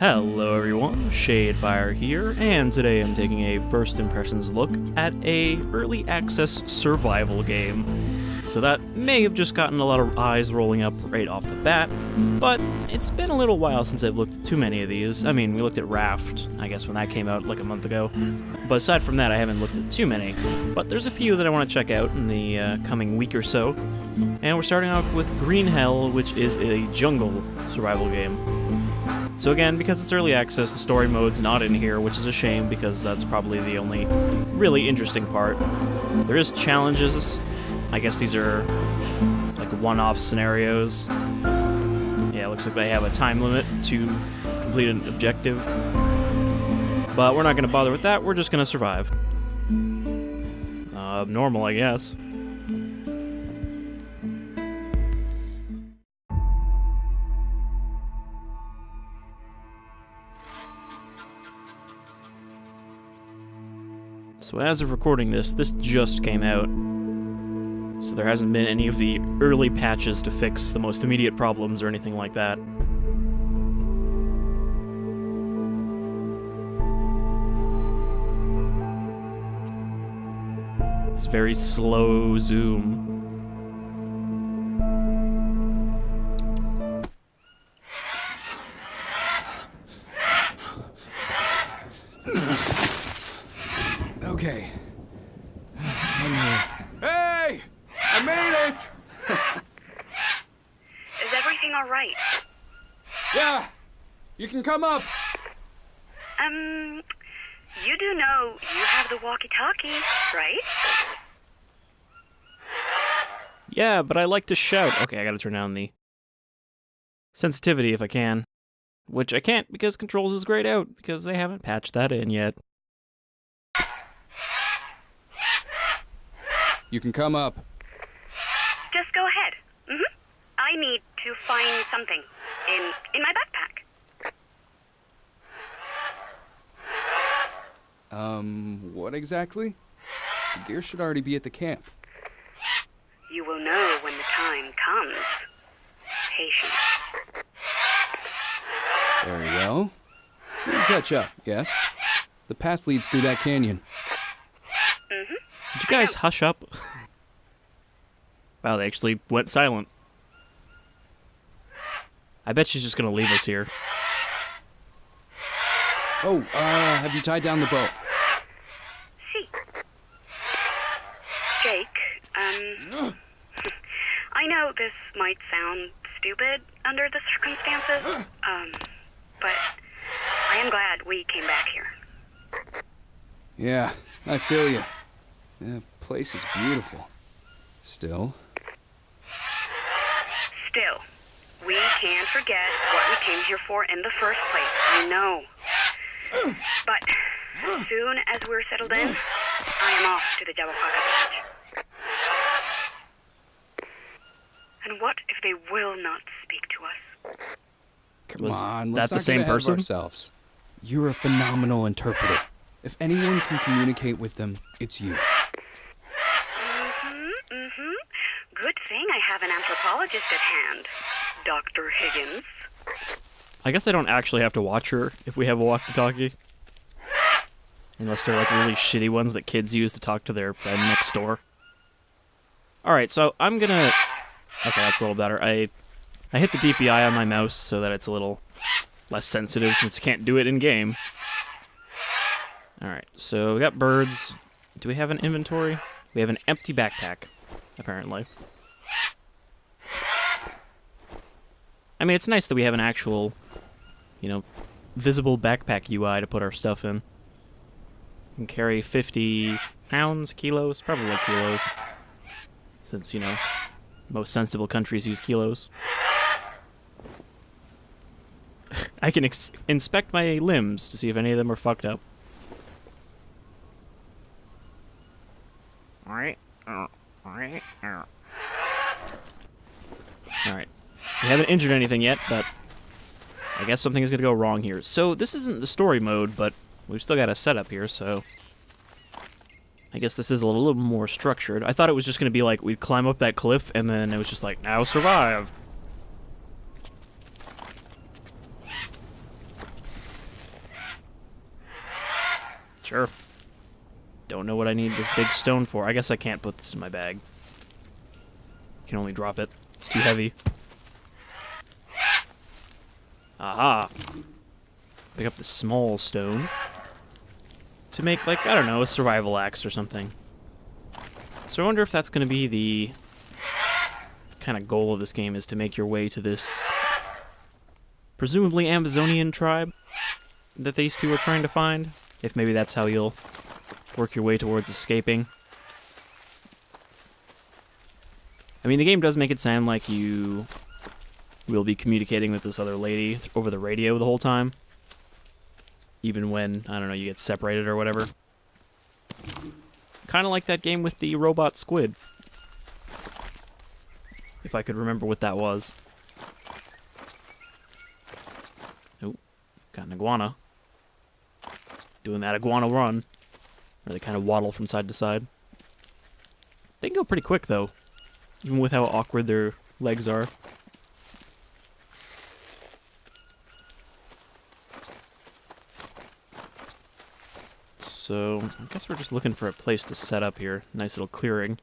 Hello everyone, Shadefire here, and today I'm taking a first impressions look at a early access survival game. So that may have just gotten a lot of eyes rolling up right off the bat, but it's been a little while since I've looked at too many of these. I mean, we looked at Raft, I guess when that came out like a month ago, but aside from that I haven't looked at too many. But there's a few that I want to check out in the coming week or so, and we're starting off with Green Hell, which is a jungle survival game. So again, because it's early access, the story mode's not in here, which is a shame because that's probably the only really interesting part. There is challenges. I guess these are like one-off scenarios. Yeah, it looks like they have a time limit to complete an objective. But we're not going to bother with that, we're just going to survive. Normal, I guess. So as of recording this just came out. So there hasn't been any of the early patches to fix the most immediate problems or anything like that. It's very slow zoom. Okay. I'm here. Hey! I made it! Is everything all right? Yeah! You can come up! You do know you have the walkie-talkie, right? Yeah, but I like to shout. Okay, I gotta turn down the sensitivity if I can. Which I can't because Controls is grayed out, because they haven't patched that in yet. You can come up. Just go ahead. I need to find something in my backpack. What exactly? The gear should already be at the camp. You will know when the time comes. Patience. Very well. We can catch up, yes? The path leads through that canyon. Did you guys hush up? Wow, they actually went silent. I bet she's just gonna leave us here. Oh, have you tied down the boat? See. Jake, I know this might sound stupid under the circumstances, but I am glad we came back here. Yeah, I feel you. The place is beautiful. Still, we can't forget what we came here for in the first place. I know. But as soon as we're settled in, I am off to the Jabberwock village. And what if they will not speak to us? come Was on, that let's the not same get ahead of person? ourselves. You're a phenomenal interpreter. If anyone can communicate with them, it's you. Good thing I have an anthropologist at hand, Dr. Higgins. I guess I don't actually have to watch her if we have a walkie-talkie. Unless they're like really shitty ones that kids use to talk to their friend next door. Alright, so I'm gonna... Okay, that's a little better. I hit the DPI on my mouse so that it's a little less sensitive since I can't do it in-game. Alright, so we got birds. Do we have an inventory? We have an empty backpack, apparently. I mean, it's nice that we have an actual, visible backpack UI to put our stuff in. We can carry 50 pounds, kilos, probably kilos. Since, most sensible countries use kilos. I can inspect my limbs to see if any of them are fucked up. Alright. We haven't injured anything yet, but I guess something is going to go wrong here. So this isn't the story mode, but we've still got a setup here, so I guess this is a little more structured. I thought it was just going to be like we'd climb up that cliff and then it was just like, now survive. Sure. Don't know what I need this big stone for. I guess I can't put this in my bag. Can only drop it. It's too heavy. Aha! Pick up the small stone to make, like, I don't know, a survival axe or something. So I wonder if that's going to be the kind of goal of this game, is to make your way to this presumably Amazonian tribe that these two are trying to find. If maybe that's how you'll work your way towards escaping. I mean, the game does make it sound like you will be communicating with this other lady over the radio the whole time. Even when, I don't know, you get separated or whatever. Kind of like that game with the robot squid. If I could remember what that was. Oh, got an iguana. Doing that iguana run. Where they kind of waddle from side to side. They can go pretty quick, though. Even with how awkward their legs are. So, I guess we're just looking for a place to set up here. Nice little clearing.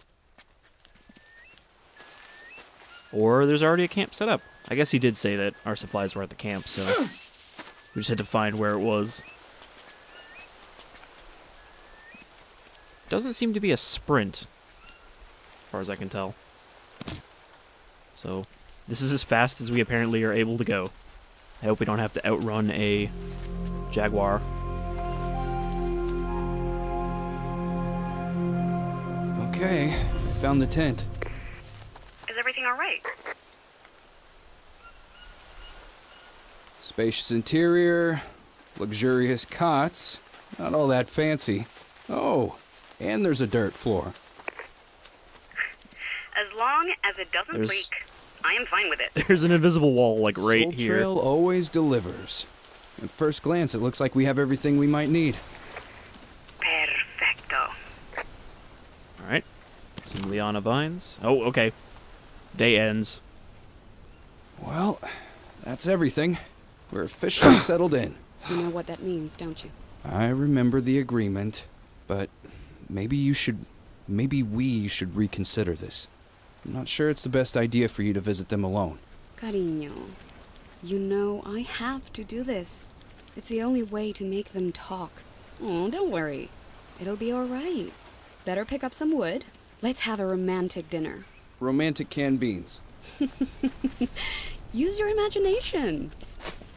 Or there's already a camp set up. I guess he did say that our supplies were at the camp, so we just had to find where it was. Doesn't seem to be a sprint, as far as I can tell. So, this is as fast as we apparently are able to go. I hope we don't have to outrun a jaguar. Okay, I found the tent. Is everything all right? Spacious interior, luxurious cots, not all that fancy. Oh, and there's a dirt floor. As long as it doesn't There's- leak, I am fine with it. There's an invisible wall, like, right Soul here. Trail always delivers. At first glance, it looks like we have everything we might need. Perfecto. Alright. Some Liana vines. Oh, okay. Day ends. Well, that's everything. We're officially settled in. You know what that means, don't you? I remember the agreement, but maybe we should reconsider this. I'm not sure it's the best idea for you to visit them alone. Cariño, you know I have to do this. It's the only way to make them talk. Oh, don't worry. It'll be all right. Better pick up some wood. Let's have a romantic dinner. Romantic canned beans. Use your imagination.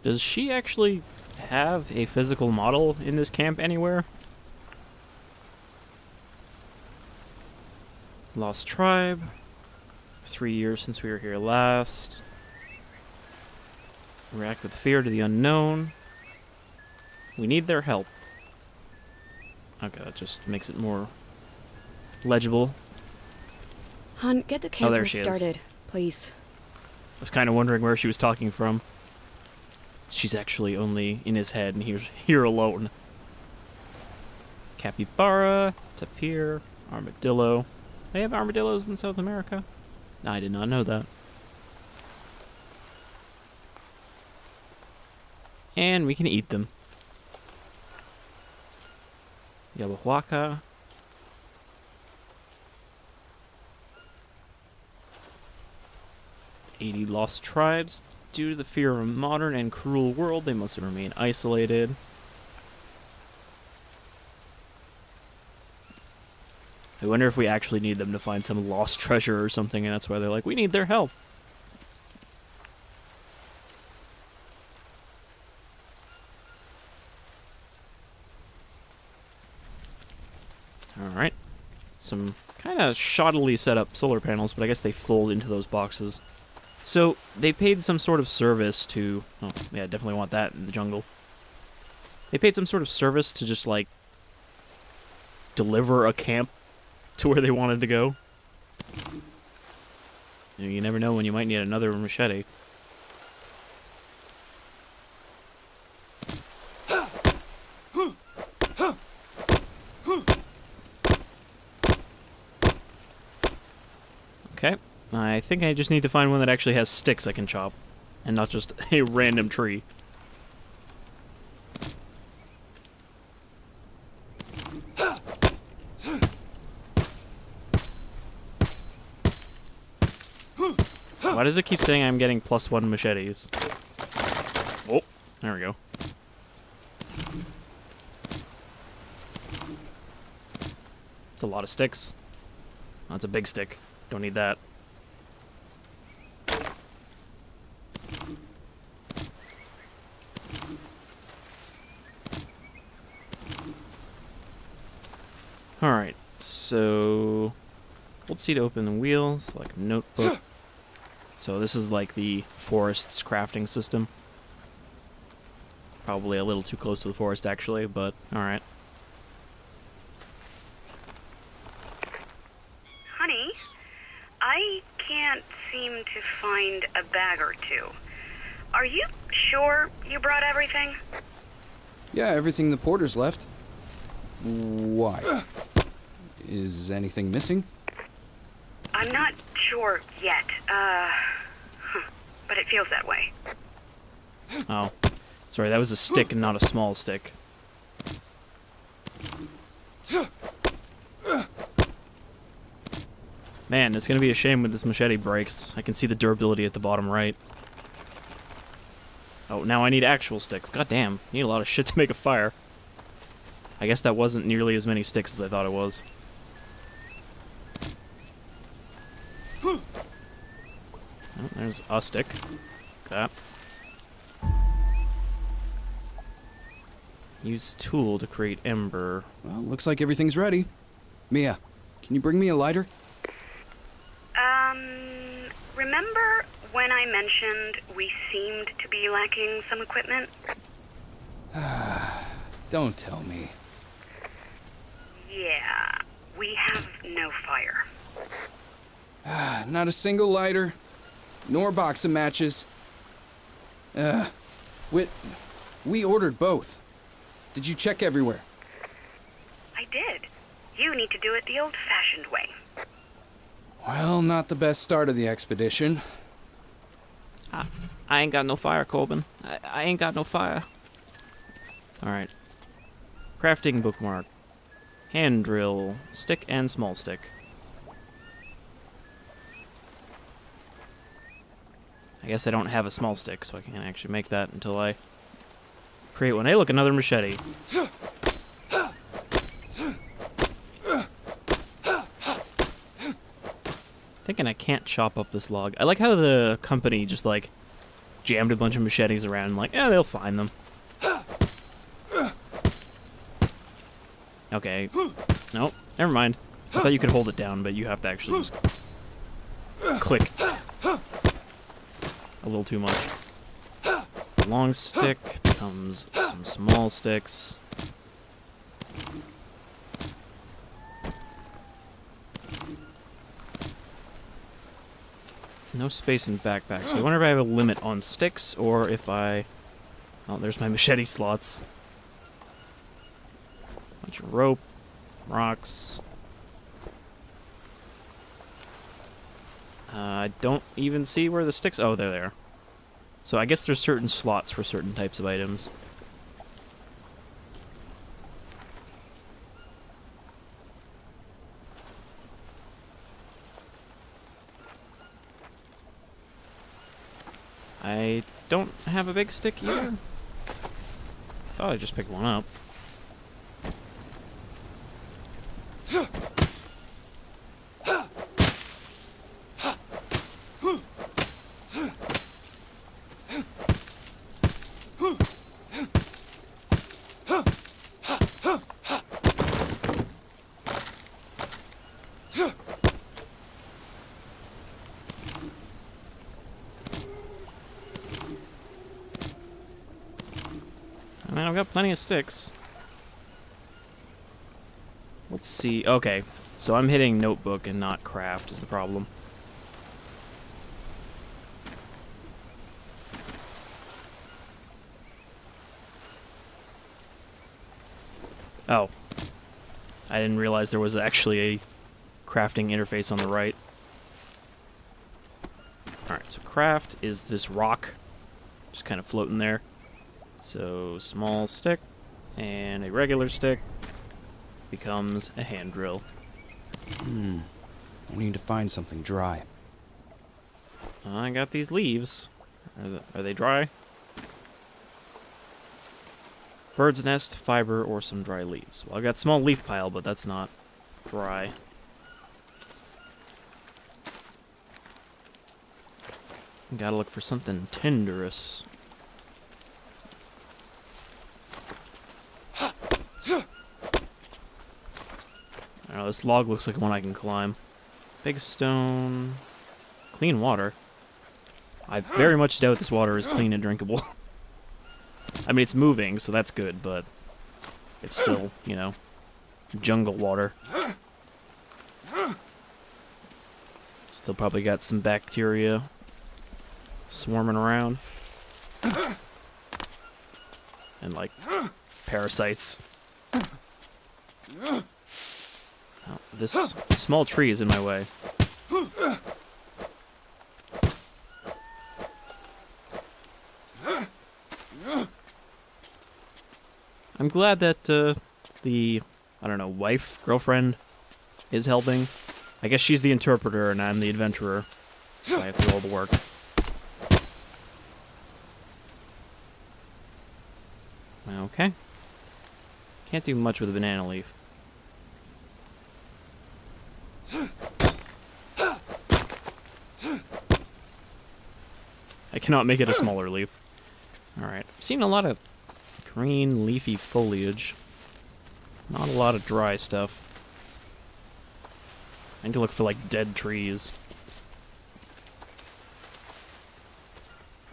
Does she actually have a physical model in this camp anywhere? Lost Tribe. 3 years since we were here last. React with fear to the unknown. We need their help. Okay, that just makes it more legible. Hun, get the Oh, there campfire she is. started, please. I was kind of wondering where she was talking from. She's actually only in his head, and he's here alone. Capybara, tapir, armadillo. They have armadillos in South America? I did not know that. And we can eat them. Yabahuaca. "80 lost tribes. Due to the fear of a modern and cruel world, they must remain isolated." I wonder if we actually need them to find some lost treasure or something, and that's why they're like, we need their help. Alright. Some kind of shoddily set up solar panels, but I guess they fold into those boxes. So, they paid some sort of service to... Oh, yeah, definitely want that in the jungle. They paid some sort of service to just, like, deliver a camp to where they wanted to go. You never know when you might need another machete. Okay, I think I just need to find one that actually has sticks I can chop, and not just a random tree. Why does it keep saying I'm getting +1 machetes? Oh, there we go. It's a lot of sticks. That's a big stick. Don't need that. Alright, so hold C to open the wheel, select notebook. So this is like the forest's crafting system. Probably a little too close to the forest actually, but alright. Honey, I can't seem to find a bag or two. Are you sure you brought everything? Yeah, everything the porters left. Why? Is anything missing? I'm not sure yet. But it feels that way. Oh. Sorry, that was a stick and not a small stick. Man, it's gonna be a shame when this machete breaks. I can see the durability at the bottom right. Oh, now I need actual sticks. God damn, need a lot of shit to make a fire. I guess that wasn't nearly as many sticks as I thought it was. Oh, there's a stick. That. Use tool to create ember. Well, looks like everything's ready. Mia, can you bring me a lighter? Remember when I mentioned we seemed to be lacking some equipment? Don't tell me. Yeah, we have no fire. Not a single lighter, nor box of matches. We ordered both. Did you check everywhere? I did. You need to do it the old-fashioned way. Well, not the best start of the expedition. I ain't got no fire, Corbin. I ain't got no fire. Alright. Crafting bookmark. Hand drill. Stick and small stick. I guess I don't have a small stick, so I can't actually make that until I create one. Hey, look, another machete. Thinking I can't chop up this log. I like how the company just, like, jammed a bunch of machetes around. Like, yeah, they'll find them. Okay. Nope. Never mind. I thought you could hold it down, but you have to actually just click. A little too much. Long stick becomes some small sticks. No space in backpack, so I wonder if I have a limit on sticks or if I... Oh, there's my machete slots. Bunch of rope, rocks. I don't even see where the sticks... Oh, they're there. So I guess there's certain slots for certain types of items. I don't have a big stick either. Thought I just picked one up. I mean, I've got plenty of sticks. Let's see. Okay, so I'm hitting notebook and not craft is the problem. Oh. I didn't realize there was actually a crafting interface on the right. Alright, so craft is this rock. Just kind of floating there. So, small stick and a regular stick becomes a hand drill. I need to find something dry. I got these leaves. Are they dry? Bird's nest, fiber, or some dry leaves. Well, I've got small leaf pile, but that's not dry. Gotta look for something tenderous. I don't know, this log looks like one I can climb. Big stone. Clean water. I very much doubt this water is clean and drinkable. I mean, it's moving, so that's good, but it's still, you know, jungle water. Still probably got some bacteria swarming around. And, like, parasites. Oh, this small tree is in my way. I'm glad that the, I don't know, wife, girlfriend is helping. I guess she's the interpreter and I'm the adventurer. So I have to do all the work. Okay. Can't do much with a banana leaf. I cannot make it a smaller leaf. Alright. I've seen a lot of green, leafy foliage. Not a lot of dry stuff. I need to look for, like, dead trees.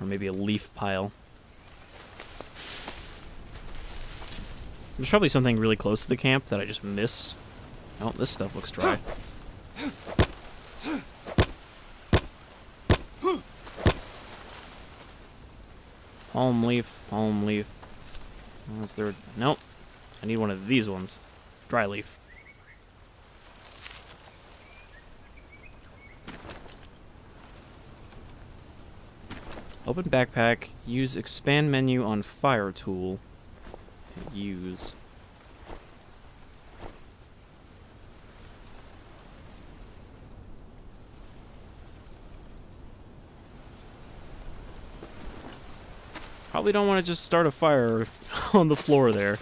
Or maybe a leaf pile. There's probably something really close to the camp that I just missed. Oh, this stuff looks dry. Palm leaf, palm leaf. Was there? Nope. I need one of these ones. Dry leaf. Open backpack. Use expand menu on fire tool. Use. Probably don't want to just start a fire on the floor there.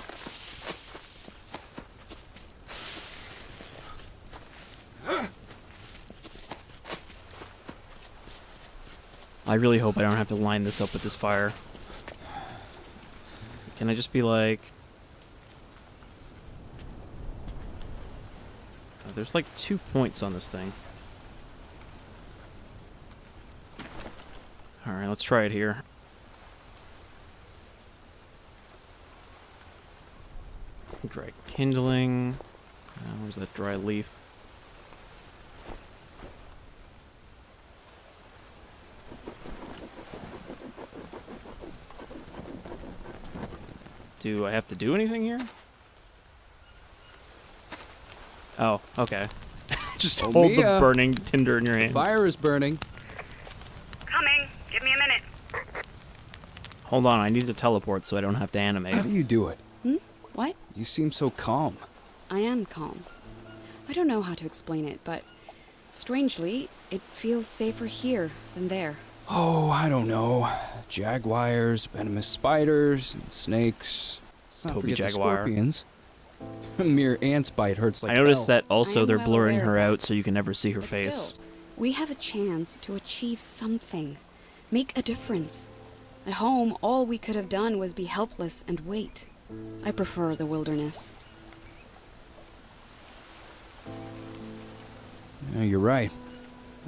I really hope I don't have to line this up with this fire. Can I just be like... Oh, there's like 2 points on this thing. Alright, let's try it here. Dry kindling. Where's that dry leaf? Do I have to do anything here? Oh, okay. Just Oh, hold the Mia. burning tinder in your hands. Fire is burning. Coming. Give me a minute. Hold on, I need to teleport so I don't have to animate. How do you do it? What? You seem so calm. I am calm. I don't know how to explain it, but strangely, it feels safer here than there. Oh, I don't know. Jaguars, venomous spiders, and snakes. Let's not Toby forget the Jaguar. scorpions. A mere ant's bite hurts like I noticed hell. that also I am they're well blurring aware her of out so you can never see her But face. still, we have a chance to achieve something. Make a difference. At home, all we could have done was be helpless and wait. I prefer the wilderness. Yeah, you're right.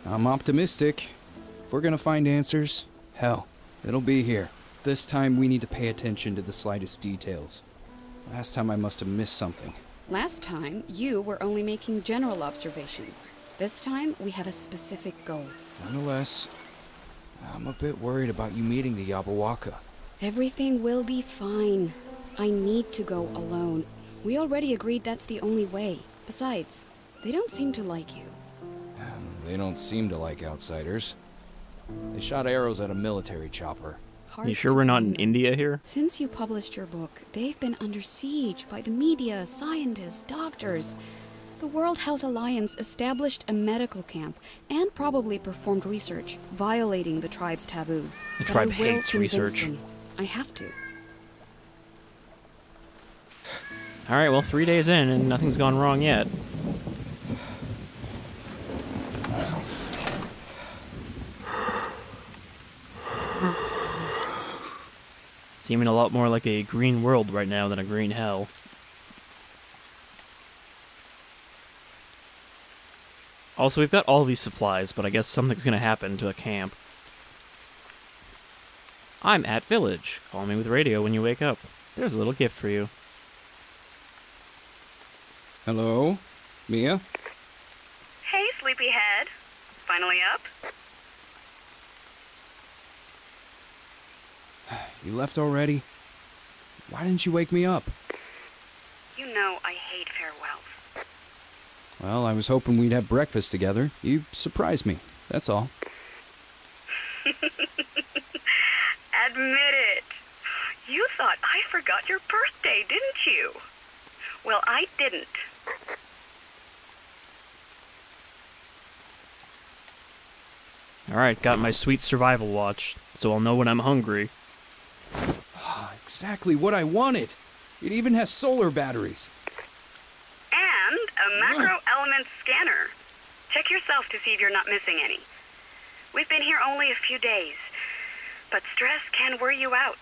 I'm optimistic. If we're gonna find answers, hell, it'll be here. This time we need to pay attention to the slightest details. Last time I must have missed something. Last time, you were only making general observations. This time, we have a specific goal. Nonetheless, I'm a bit worried about you meeting the Yabawaka. Everything will be fine. I need to go alone. We already agreed that's the only way. Besides, they don't seem to like you. They don't seem to like outsiders. They shot arrows at a military chopper. Hard You sure to we're not in blame them. India here? Since you published your book, they've been under siege by the media, scientists, doctors. The World Health Alliance established a medical camp and probably performed research, violating the tribe's taboos. The But tribe I will hates convince research. them. I have to. Alright, well, 3 days in and nothing's gone wrong yet. Seeming a lot more like a green world right now than a green hell. Also, we've got all these supplies, but I guess something's gonna happen to a camp. I'm at Village. Call me with radio when you wake up. There's a little gift for you. Hello? Mia? Hey, sleepyhead. Finally up? You left already? Why didn't you wake me up? You know I hate farewells. Well, I was hoping we'd have breakfast together. You surprised me, that's all. Admit it. You thought I forgot your birthday, didn't you? Well, I didn't. Alright, got my sweet survival watch, so I'll know when I'm hungry. Exactly what I wanted! It even has solar batteries. And a macro element scanner. Check yourself to see if you're not missing any. We've been here only a few days, but stress can wear you out.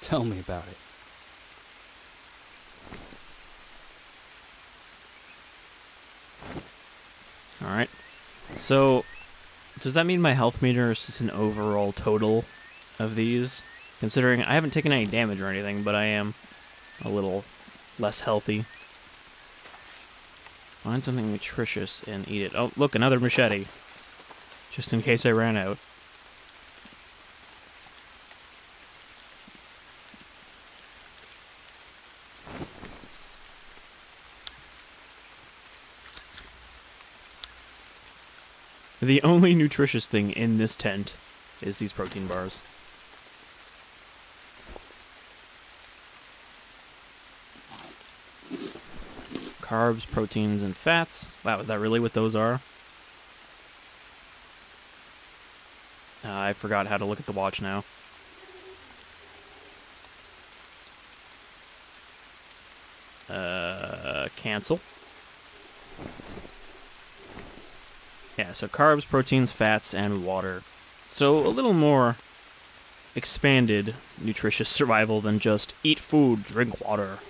Tell me about it. Alright. So, does that mean my health meter is just an overall total of these? Considering I haven't taken any damage or anything, but I am a little less healthy. Find something nutritious and eat it. Oh, look, another machete. Just in case I ran out. The only nutritious thing in this tent is these protein bars. Carbs, proteins, and fats. Wow, is that really what those are? I forgot how to look at the watch now. Cancel. Yeah, so carbs, proteins, fats, and water. So a little more expanded nutritious survival than just eat food, drink water.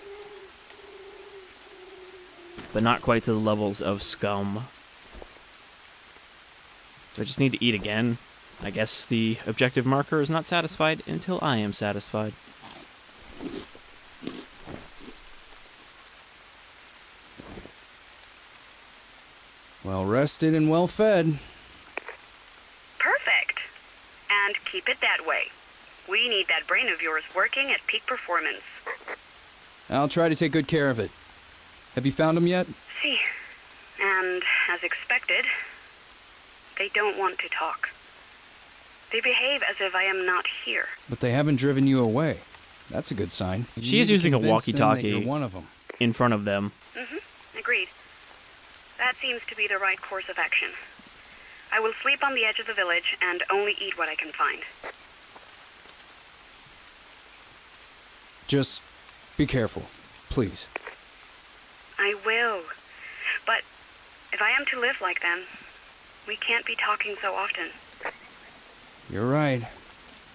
But not quite to the levels of scum. Do I just need to eat again? I guess the objective marker is not satisfied until I am satisfied. Well rested and well fed. Perfect. And keep it that way. We need that brain of yours working at peak performance. I'll try to take good care of it. Have you found them yet? See, and as expected, they don't want to talk. They behave as if I am not here. But they haven't driven you away. That's a good sign. You She is need to using a convince them that walkie-talkie. you're one of them. In front of them. Agreed. That seems to be the right course of action. I will sleep on the edge of the village and only eat what I can find. Just be careful, please. I will. But if I am to live like them, we can't be talking so often. You're right.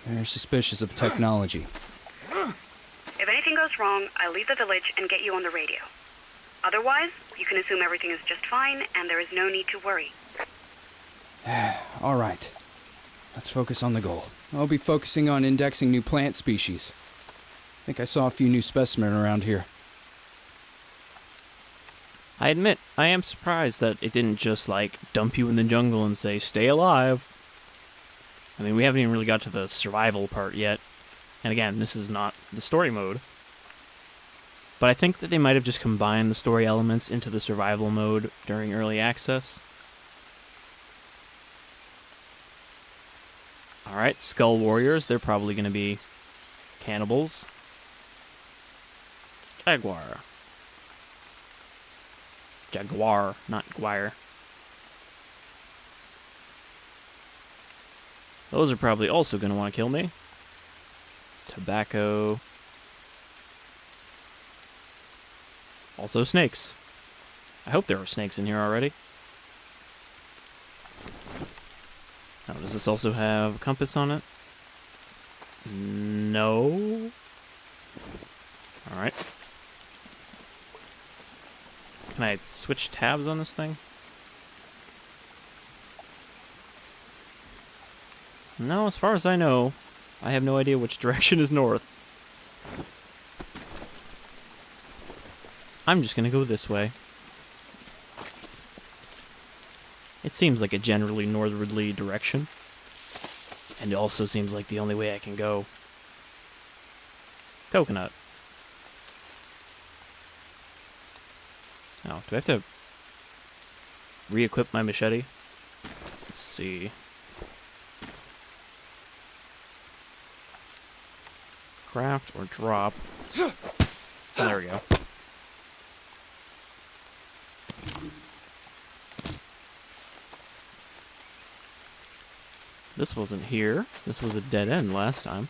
They're suspicious of technology. If anything goes wrong, I'll leave the village and get you on the radio. Otherwise, you can assume everything is just fine and there is no need to worry. All right. Let's focus on the goal. I'll be focusing on indexing new plant species. I think I saw a few new specimens around here. I admit, I am surprised that it didn't just, like, dump you in the jungle and say, stay alive. I mean, we haven't even really got to the survival part yet. And again, this is not the story mode. But I think that they might have just combined the story elements into the survival mode during early access. Alright, Skull Warriors, they're probably going to be cannibals. Jaguar. Jaguar, not Guire. Those are probably also going to want to kill me. Tobacco. Also snakes. I hope there are snakes in here already. Oh, does this also have a compass on it? No. Alright. Can I switch tabs on this thing? No, as far as I know, I have no idea which direction is north. I'm just gonna go this way. It seems like a generally northerly direction. And it also seems like the only way I can go. Coconut. Oh, do I have to re-equip my machete? Let's see. Craft or drop. Oh, there we go. This wasn't here. This was a dead end last time.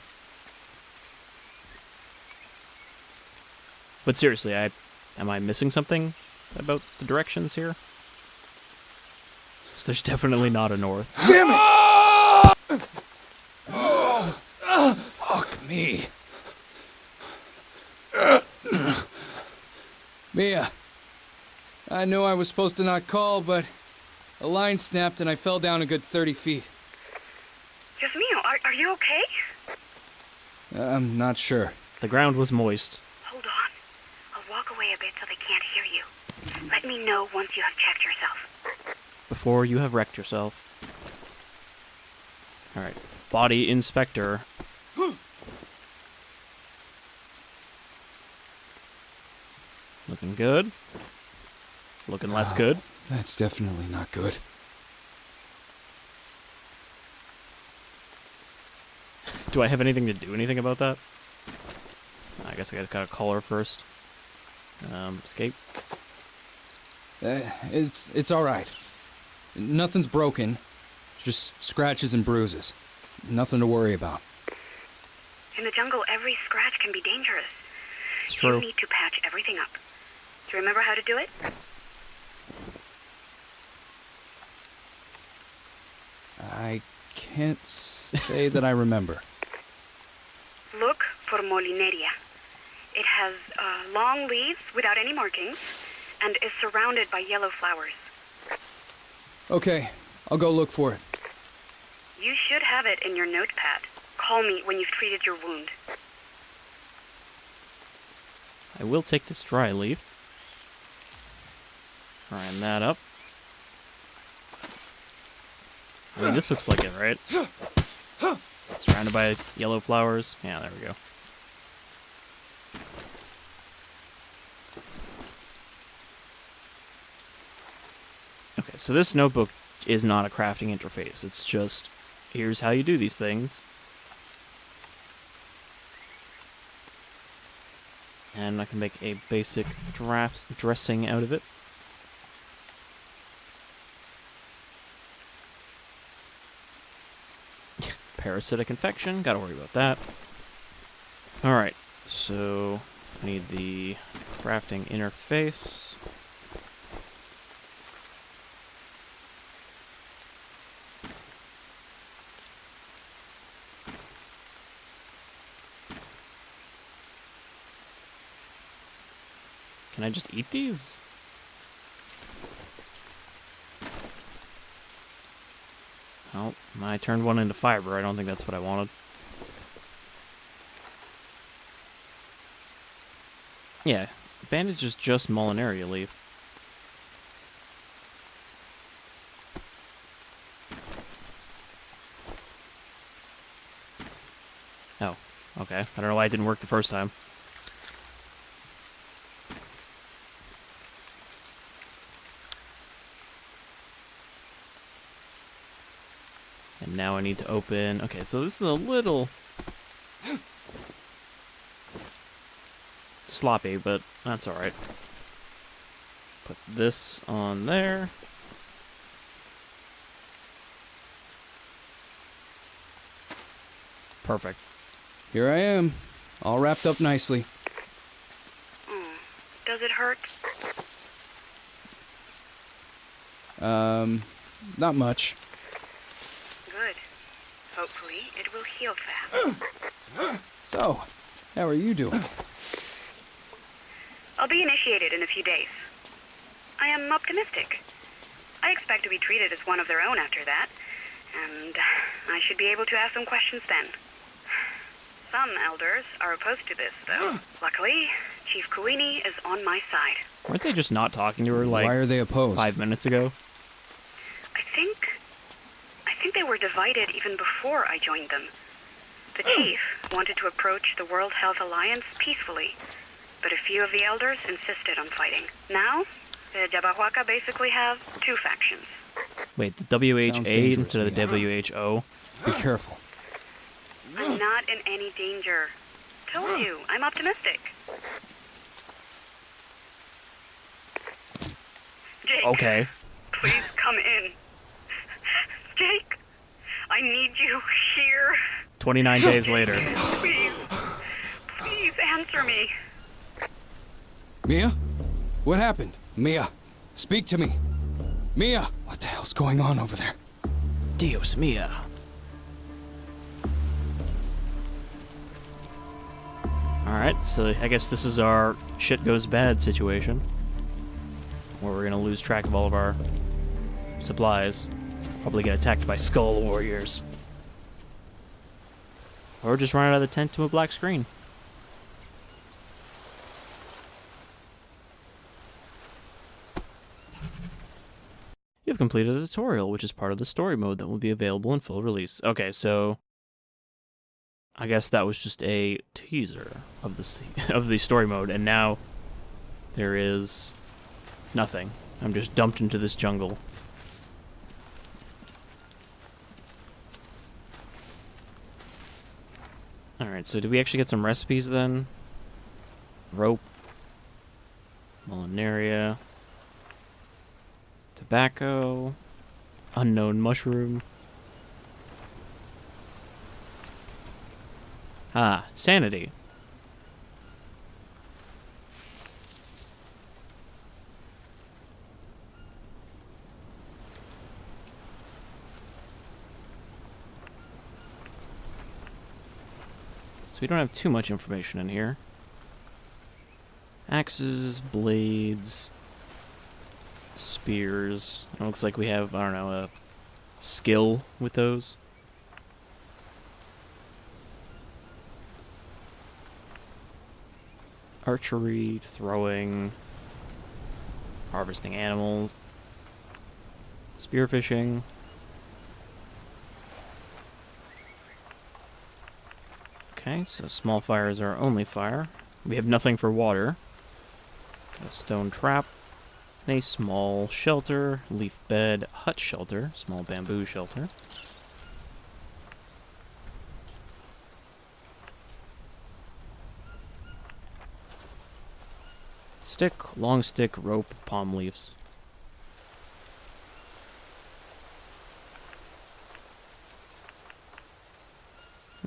But seriously, am I missing something about the directions here? 'Cause there's definitely not a north. Damn it! Fuck me. Mia, I knew I was supposed to not call, but a line snapped and I fell down a good 30 feet. Dios mío, are you okay? I'm not sure. The ground was moist. Hold on. I'll walk away a bit so they can't hear you. Let me know once you have checked yourself. Before you have wrecked yourself. Alright. Body inspector. Looking good. Looking less good. That's definitely not good. Do I have anything to do anything about that? I guess I gotta call her first. Escape. It's all right. Nothing's broken. Just scratches and bruises. Nothing to worry about. In the jungle, every scratch can be dangerous. It's true. You need to patch everything up. Do you remember how to do it? I can't say that I remember. Look for Molineria. It has long leaves without any markings and is surrounded by yellow flowers. Okay, I'll go look for it. You should have it in your notepad. Call me when you've treated your wound. I will take this dry leaf. Grind that up. I mean, this looks like it, right? Surrounded by yellow flowers. Yeah, there we go. Okay, so this notebook is not a crafting interface. It's just, here's how you do these things. And I can make a basic dressing out of it. Parasitic infection, gotta worry about that. Alright, so I need the crafting interface. Can I just eat these? Oh, I turned one into fiber. I don't think that's what I wanted. Yeah, bandage is just Molinaria leaf. Oh, okay. I don't know why it didn't work the first time. And now I need to open... Okay, so this is a little... sloppy, but that's alright. Put this on there. Perfect. Here I am, all wrapped up nicely. Does it hurt? Not much. Good. Hopefully, it will heal fast. So, how are you doing? I'll be initiated in a few days. I am optimistic. I expect to be treated as one of their own after that, and I should be able to ask some questions then. Some elders are opposed to this, though. Luckily, Chief Kuini is on my side. Weren't they just not talking to her like Why are they opposed? 5 minutes ago? I think they were divided even before I joined them. The chief wanted to approach the World Health Alliance peacefully, but a few of the elders insisted on fighting. Now, the Jabahuaca basically have two factions. Wait, the Sounds WHA dangerous, instead of the Mia. WHO? Be careful. I'm not in any danger. Told you, I'm optimistic. Jake, Okay. please come in. Jake, I need you here. 29 days later. Please answer me. Mia? What happened? Mia, speak to me. Mia, what the hell's going on over there? Dios mia. Alright, so I guess this is our shit goes bad situation. Where we're gonna lose track of all of our supplies. Probably get attacked by skull warriors. Or just run out of the tent to a black screen. You've completed a tutorial, which is part of the story mode that will be available in full release. Okay, so I guess that was just a teaser of the story mode, and now there is nothing. I'm just dumped into this jungle. Alright, so did we actually get some recipes then? Rope. Molinaria. Tobacco. Unknown mushroom. Ah, sanity. So we don't have too much information in here. Axes, blades, spears. It looks like we have, I don't know, a skill with those. Archery, throwing, harvesting animals, spearfishing. Okay, so small fire is our only fire. We have nothing for water. Got a stone trap, and a small shelter, leaf bed, hut shelter, small bamboo shelter. Stick, long stick, rope, palm leaves.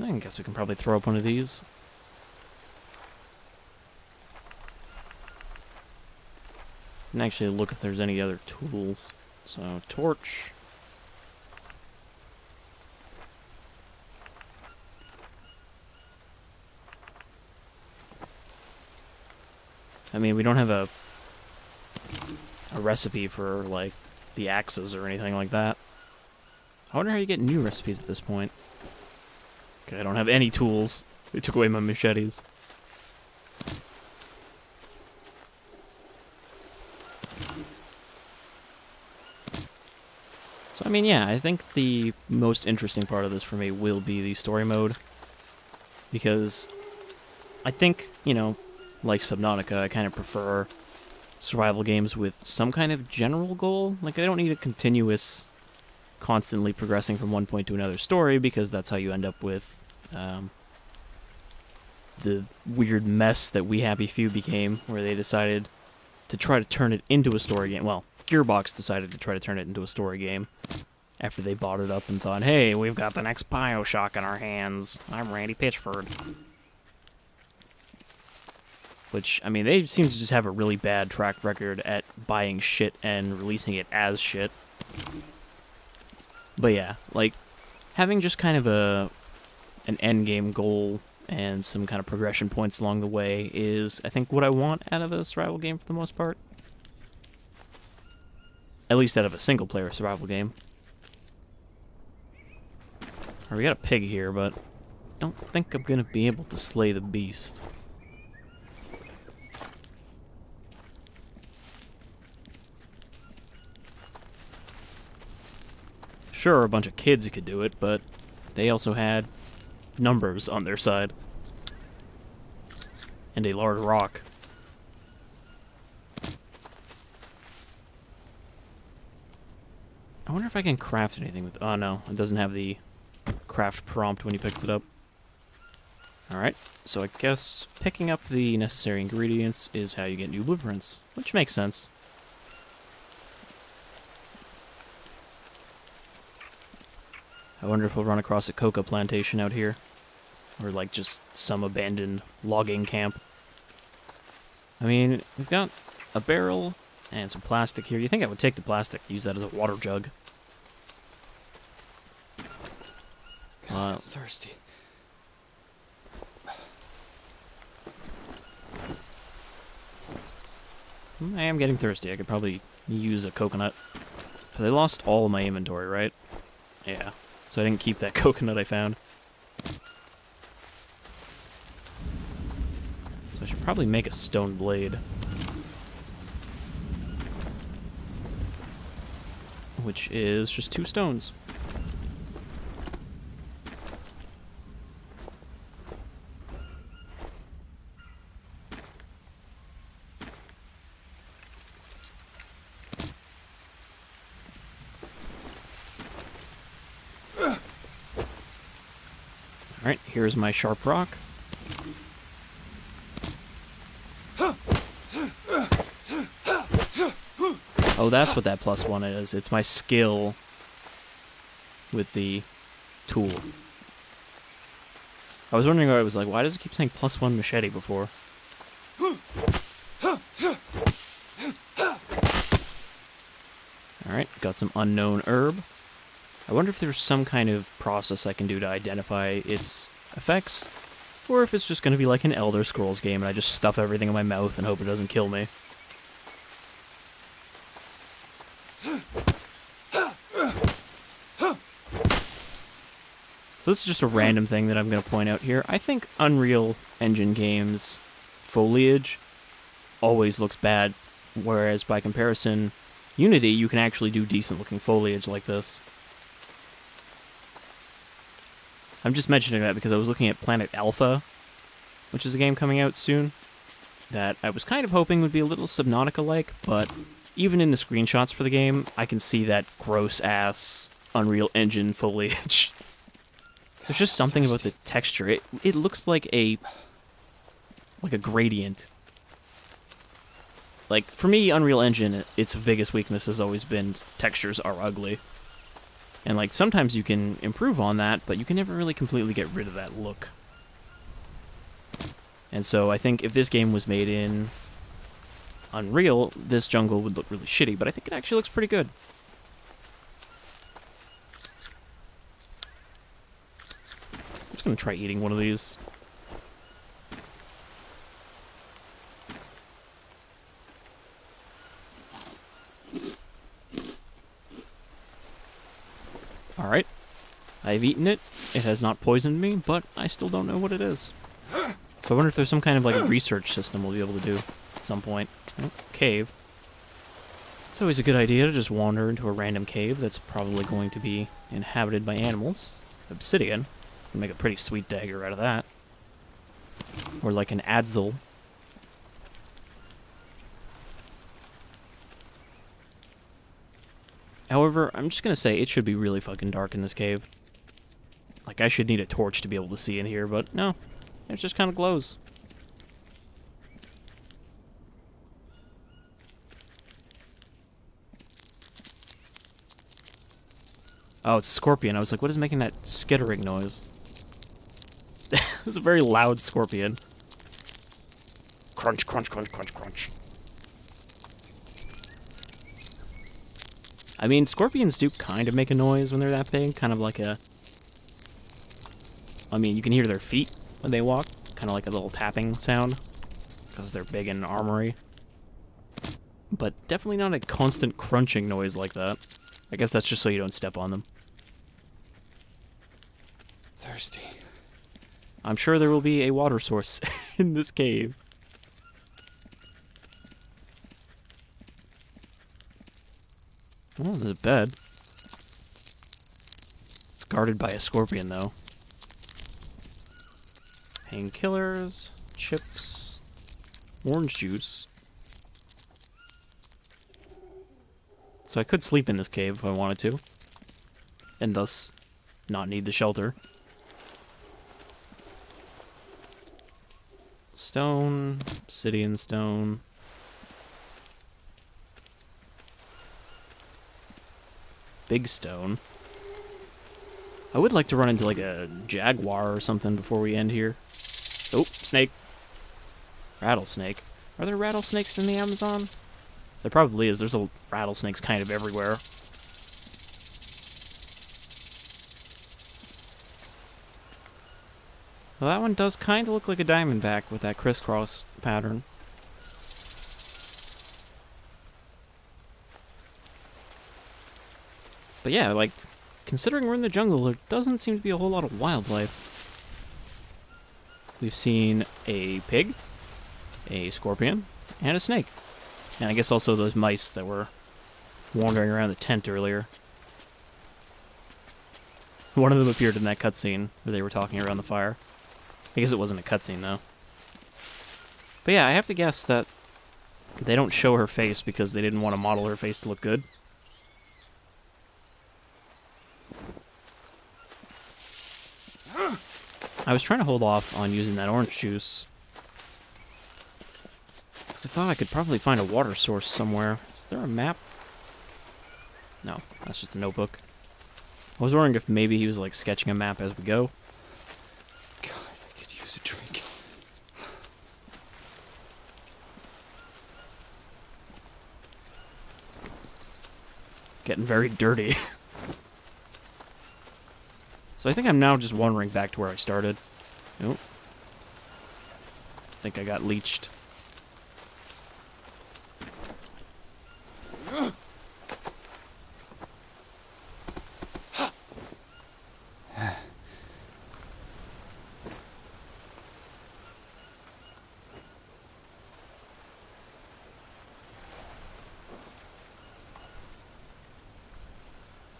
I guess we can probably throw up one of these. And actually look if there's any other tools. So, torch. I mean, we don't have a recipe for, like, the axes or anything like that. I wonder how you get new recipes at this point. Okay, I don't have any tools. They took away my machetes. So, I mean, yeah, I think the most interesting part of this for me will be the story mode. Because I think, you know, like Subnautica, I kind of prefer survival games with some kind of general goal. Like, I don't need a continuous, constantly progressing from one point to another story, because that's how you end up with the weird mess that We Happy Few became, where they decided to try to turn it into a story game. Well, Gearbox decided to try to turn it into a story game after they bought it up and thought, hey, we've got the next BioShock in our hands. I'm Randy Pitchford. Which, I mean, they seem to just have a really bad track record at buying shit and releasing it as shit. But yeah, like, having just kind of an endgame goal and some kind of progression points along the way is, I think, what I want out of a survival game for the most part. At least out of a single-player survival game. Alright, we got a pig here, but I don't think I'm gonna be able to slay the beast. Sure, a bunch of kids could do it, but they also had numbers on their side. And a large rock. I wonder if I can craft anything with... Oh, no. It doesn't have the craft prompt when you picked it up. Alright, so I guess picking up the necessary ingredients is how you get new blueprints, which makes sense. I wonder if we'll run across a coca plantation out here. Or, like, just some abandoned logging camp. I mean, we've got a barrel and some plastic here. You think I would take the plastic, use that as a water jug. God, I'm thirsty. I am getting thirsty. I could probably use a coconut. Because I lost all of my inventory, right? Yeah. So I didn't keep that coconut I found. So I should probably make a stone blade. Which is just 2 stones. Alright, here's my sharp rock. Oh, that's what that +1 is. It's my skill with the tool. I was wondering why it was like, why does it keep saying +1 machete before? Alright, got some unknown herb. I wonder if there's some kind of process I can do to identify its effects, or if it's just going to be like an Elder Scrolls game and I just stuff everything in my mouth and hope it doesn't kill me. So this is just a random thing that I'm going to point out here. I think Unreal Engine games' foliage always looks bad, whereas by comparison, Unity, you can actually do decent looking foliage like this. I'm just mentioning that because I was looking at Planet Alpha, which is a game coming out soon, that I was kind of hoping would be a little Subnautica-like, but even in the screenshots for the game, I can see that gross-ass Unreal Engine foliage. There's just something about the texture. It looks like a gradient. Like, for me, Unreal Engine, its biggest weakness has always been textures are ugly. And, like, sometimes you can improve on that, but you can never really completely get rid of that look. And so I think if this game was made in Unreal, this jungle would look really shitty, but I think it actually looks pretty good. I'm just gonna try eating one of these. Alright. I've eaten it. It has not poisoned me, but I still don't know what it is. So I wonder if there's some kind of, like, research system we'll be able to do at some point. Oh, cave. It's always a good idea to just wander into a random cave that's probably going to be inhabited by animals. Obsidian. Can make a pretty sweet dagger out of that. Or like an adzel. However, I'm just gonna say it should be really fucking dark in this cave. Like, I should need a torch to be able to see in here, but no. It just kind of glows. Oh, it's a scorpion. I was like, what is making that skittering noise? It's a very loud scorpion. Crunch, crunch, crunch, crunch, crunch. I mean, scorpions do kind of make a noise when they're that big. Kind of like a... I mean, you can hear their feet when they walk. Kind of like a little tapping sound. Because they're big and armory. But definitely not a constant crunching noise like that. I guess that's just so you don't step on them. Thirsty. I'm sure there will be a water source in this cave. Oh, there's a bed. It's guarded by a scorpion, though. Painkillers, chips, orange juice. So I could sleep in this cave if I wanted to. And thus not need the shelter. Stone, obsidian stone. Big stone. I would like to run into like a jaguar or something before we end here. Oh, snake. Rattlesnake. Are there rattlesnakes in the Amazon? There probably is. There's rattlesnakes kind of everywhere. Well, that one does kind of look like a diamondback with that crisscross pattern. But yeah, like, considering we're in the jungle, there doesn't seem to be a whole lot of wildlife. We've seen a pig, a scorpion, and a snake. And I guess also those mice that were wandering around the tent earlier. One of them appeared in that cutscene where they were talking around the fire. I guess it wasn't a cutscene, though. But yeah, I have to guess that they don't show her face because they didn't want to model her face to look good. I was trying to hold off on using that orange juice because I thought I could probably find a water source somewhere. Is there a map? No, that's just a notebook. I was wondering if maybe he was like sketching a map as we go. God, I could use a drink. Getting very dirty. So I think I'm now just wandering back to where I started. Nope. I think I got leeched.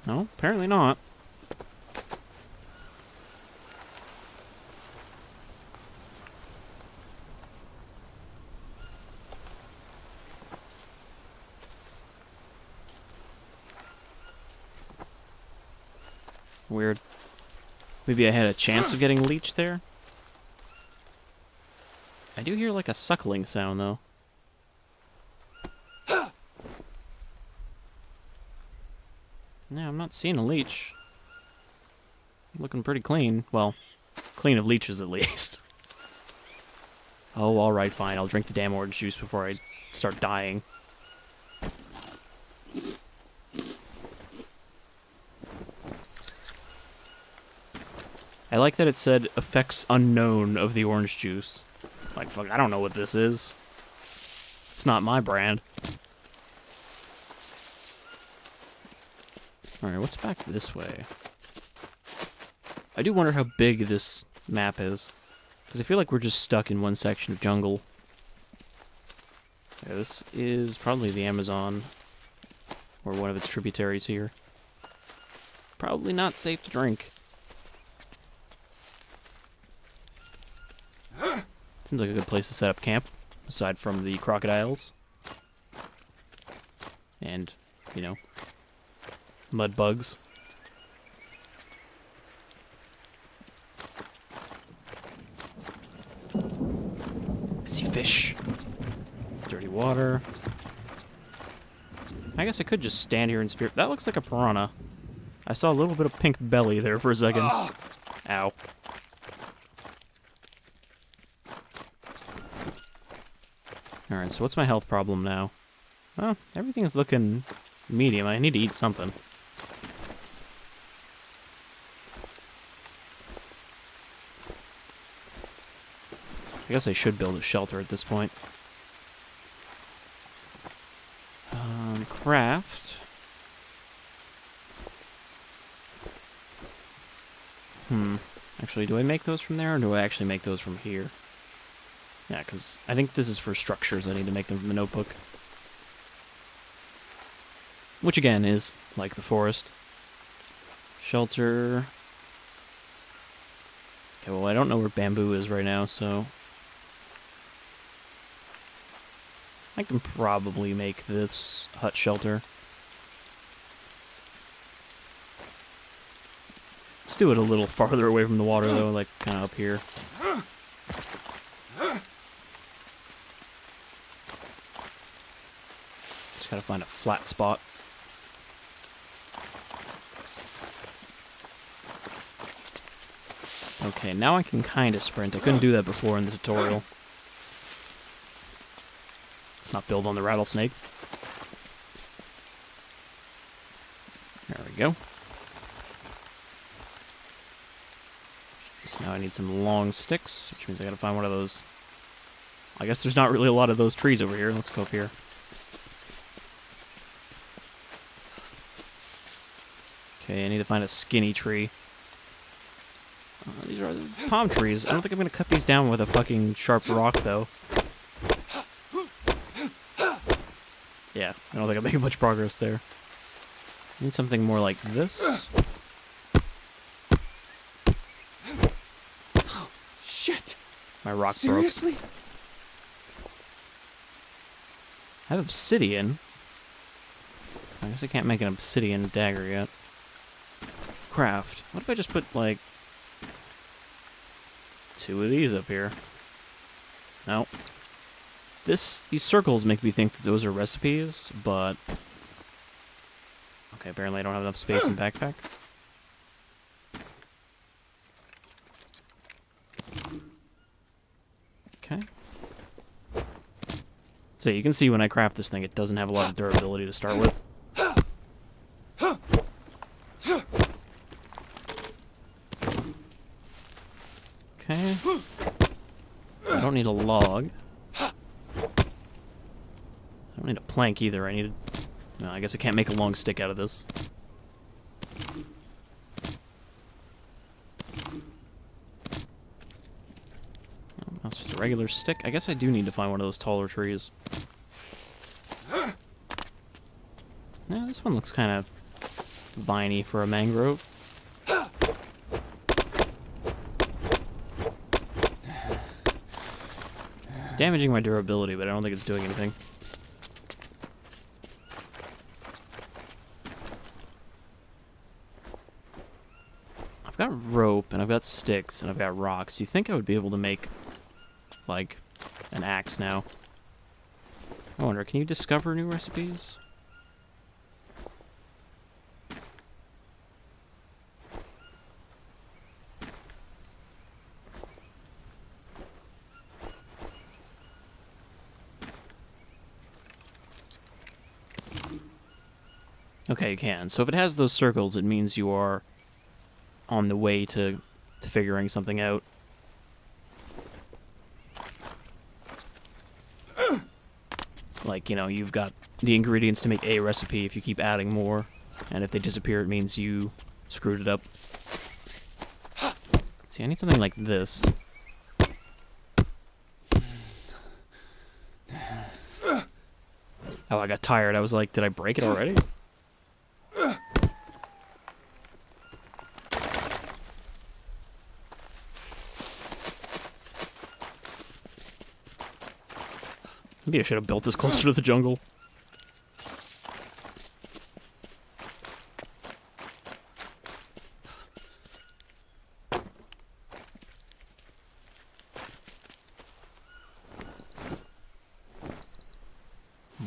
No, apparently not. Weird. Maybe I had a chance of getting leeched there? I do hear like a suckling sound, though. Yeah, I'm not seeing a leech. Looking pretty clean. Well, clean of leeches at least. Oh, alright, fine. I'll drink the damn orange juice before I start dying. I like that it said effects unknown of the orange juice. Like, fuck, I don't know what this is. It's not my brand. Alright, what's back this way? I do wonder how big this map is. Because I feel like we're just stuck in one section of jungle. Yeah, this is probably the Amazon. Or one of its tributaries here. Probably not safe to drink. Seems like a good place to set up camp, aside from the crocodiles. And, you know, mud bugs. I see fish. Dirty water. I guess I could just stand here and spear. That looks like a piranha. I saw a little bit of pink belly there for a second. Ow. Alright, so what's my health problem now? Well, everything is looking medium. I need to eat something. I guess I should build a shelter at this point. Craft. Actually, do I make those from there, or do I actually make those from here? Yeah, because I think this is for structures. I need to make them from the notebook. Which, again, is like the forest. Shelter. Okay, well, I don't know where bamboo is right now, so... I can probably make this hut shelter. Let's do it a little farther away from the water, though, like kind of up here. Just gotta find a flat spot. Okay, now I can kind of sprint. I couldn't do that before in the tutorial. Let's not build on the rattlesnake. There we go. So now I need some long sticks, which means I gotta find one of those. I guess there's not really a lot of those trees over here. Let's go up here. Okay, I need to find a skinny tree. These are the palm trees. I don't think I'm gonna cut these down with a fucking sharp rock, though. Yeah, I don't think I'm making much progress there. I need something more like this. Shit! My rock Seriously? broke. I have obsidian. I guess I can't make an obsidian dagger yet. Craft. What if I just put, like, 2 of these up here? No. These circles make me think that those are recipes, but... Okay, apparently I don't have enough space in backpack. Okay. So you can see when I craft this thing, it doesn't have a lot of durability to start with. Okay. I don't need a log. I don't need a plank either. I need a... No, I guess I can't make a long stick out of this. Oh, that's just a regular stick. I guess I do need to find one of those taller trees. No, this one looks kind of viney for a mangrove. It's damaging my durability, but I don't think it's doing anything. I've got rope, and I've got sticks, and I've got rocks. You think I would be able to make, like, an axe now? I wonder, can you discover new recipes? Okay, you can. So if it has those circles, it means you are on the way to figuring something out. Like, you know, you've got the ingredients to make a recipe if you keep adding more. And if they disappear, it means you screwed it up. See, I need something like this. Oh, I got tired. I was like, did I break it already? Maybe I should have built this closer to the jungle.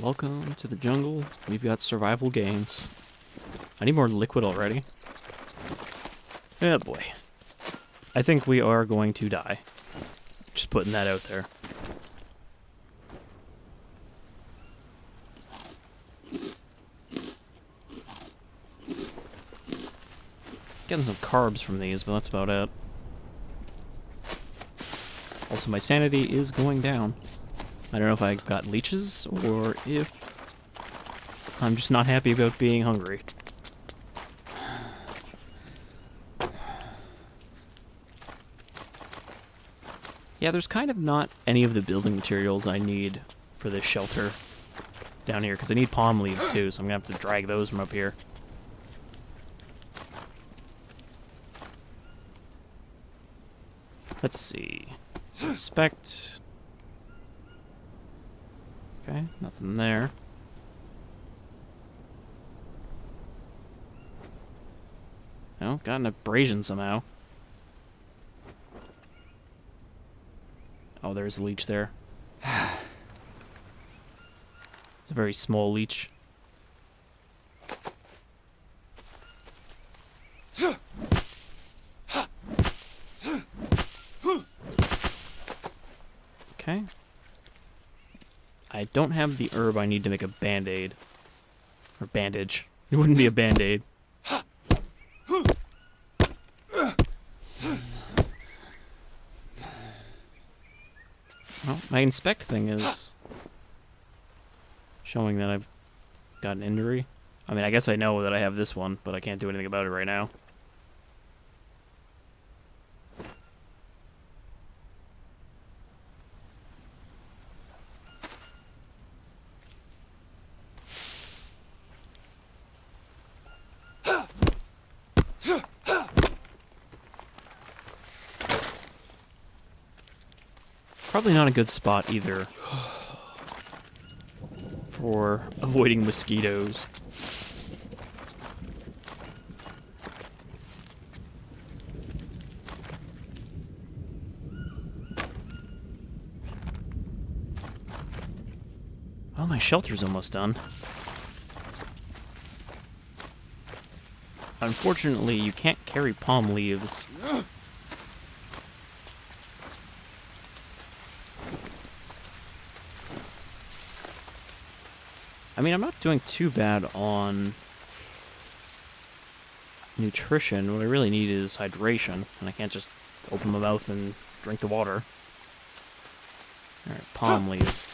Welcome to the jungle. We've got survival games. I need more liquid already. Oh boy. I think we are going to die. Just putting that out there. Getting some carbs from these, but that's about it. Also, my sanity is going down. I don't know if I got leeches or if I'm just not happy about being hungry. Yeah, there's kind of not any of the building materials I need for this shelter down here, because I need palm leaves too, so I'm going to have to drag those from up here. Let's see. Inspect. Okay, nothing there. Oh, got an abrasion somehow. Oh, there's a leech there. It's a very small leech. Okay. I don't have the herb I need to make a band-aid. Or bandage. It wouldn't be a band-aid. Well, my inspect thing is showing that I've got an injury. I mean, I guess I know that I have this one, but I can't do anything about it right now. Probably not a good spot either for avoiding mosquitoes. Well, my shelter's almost done. Unfortunately, you can't carry palm leaves. I mean, I'm not doing too bad on nutrition. What I really need is hydration, and I can't just open my mouth and drink the water. Alright, palm leaves.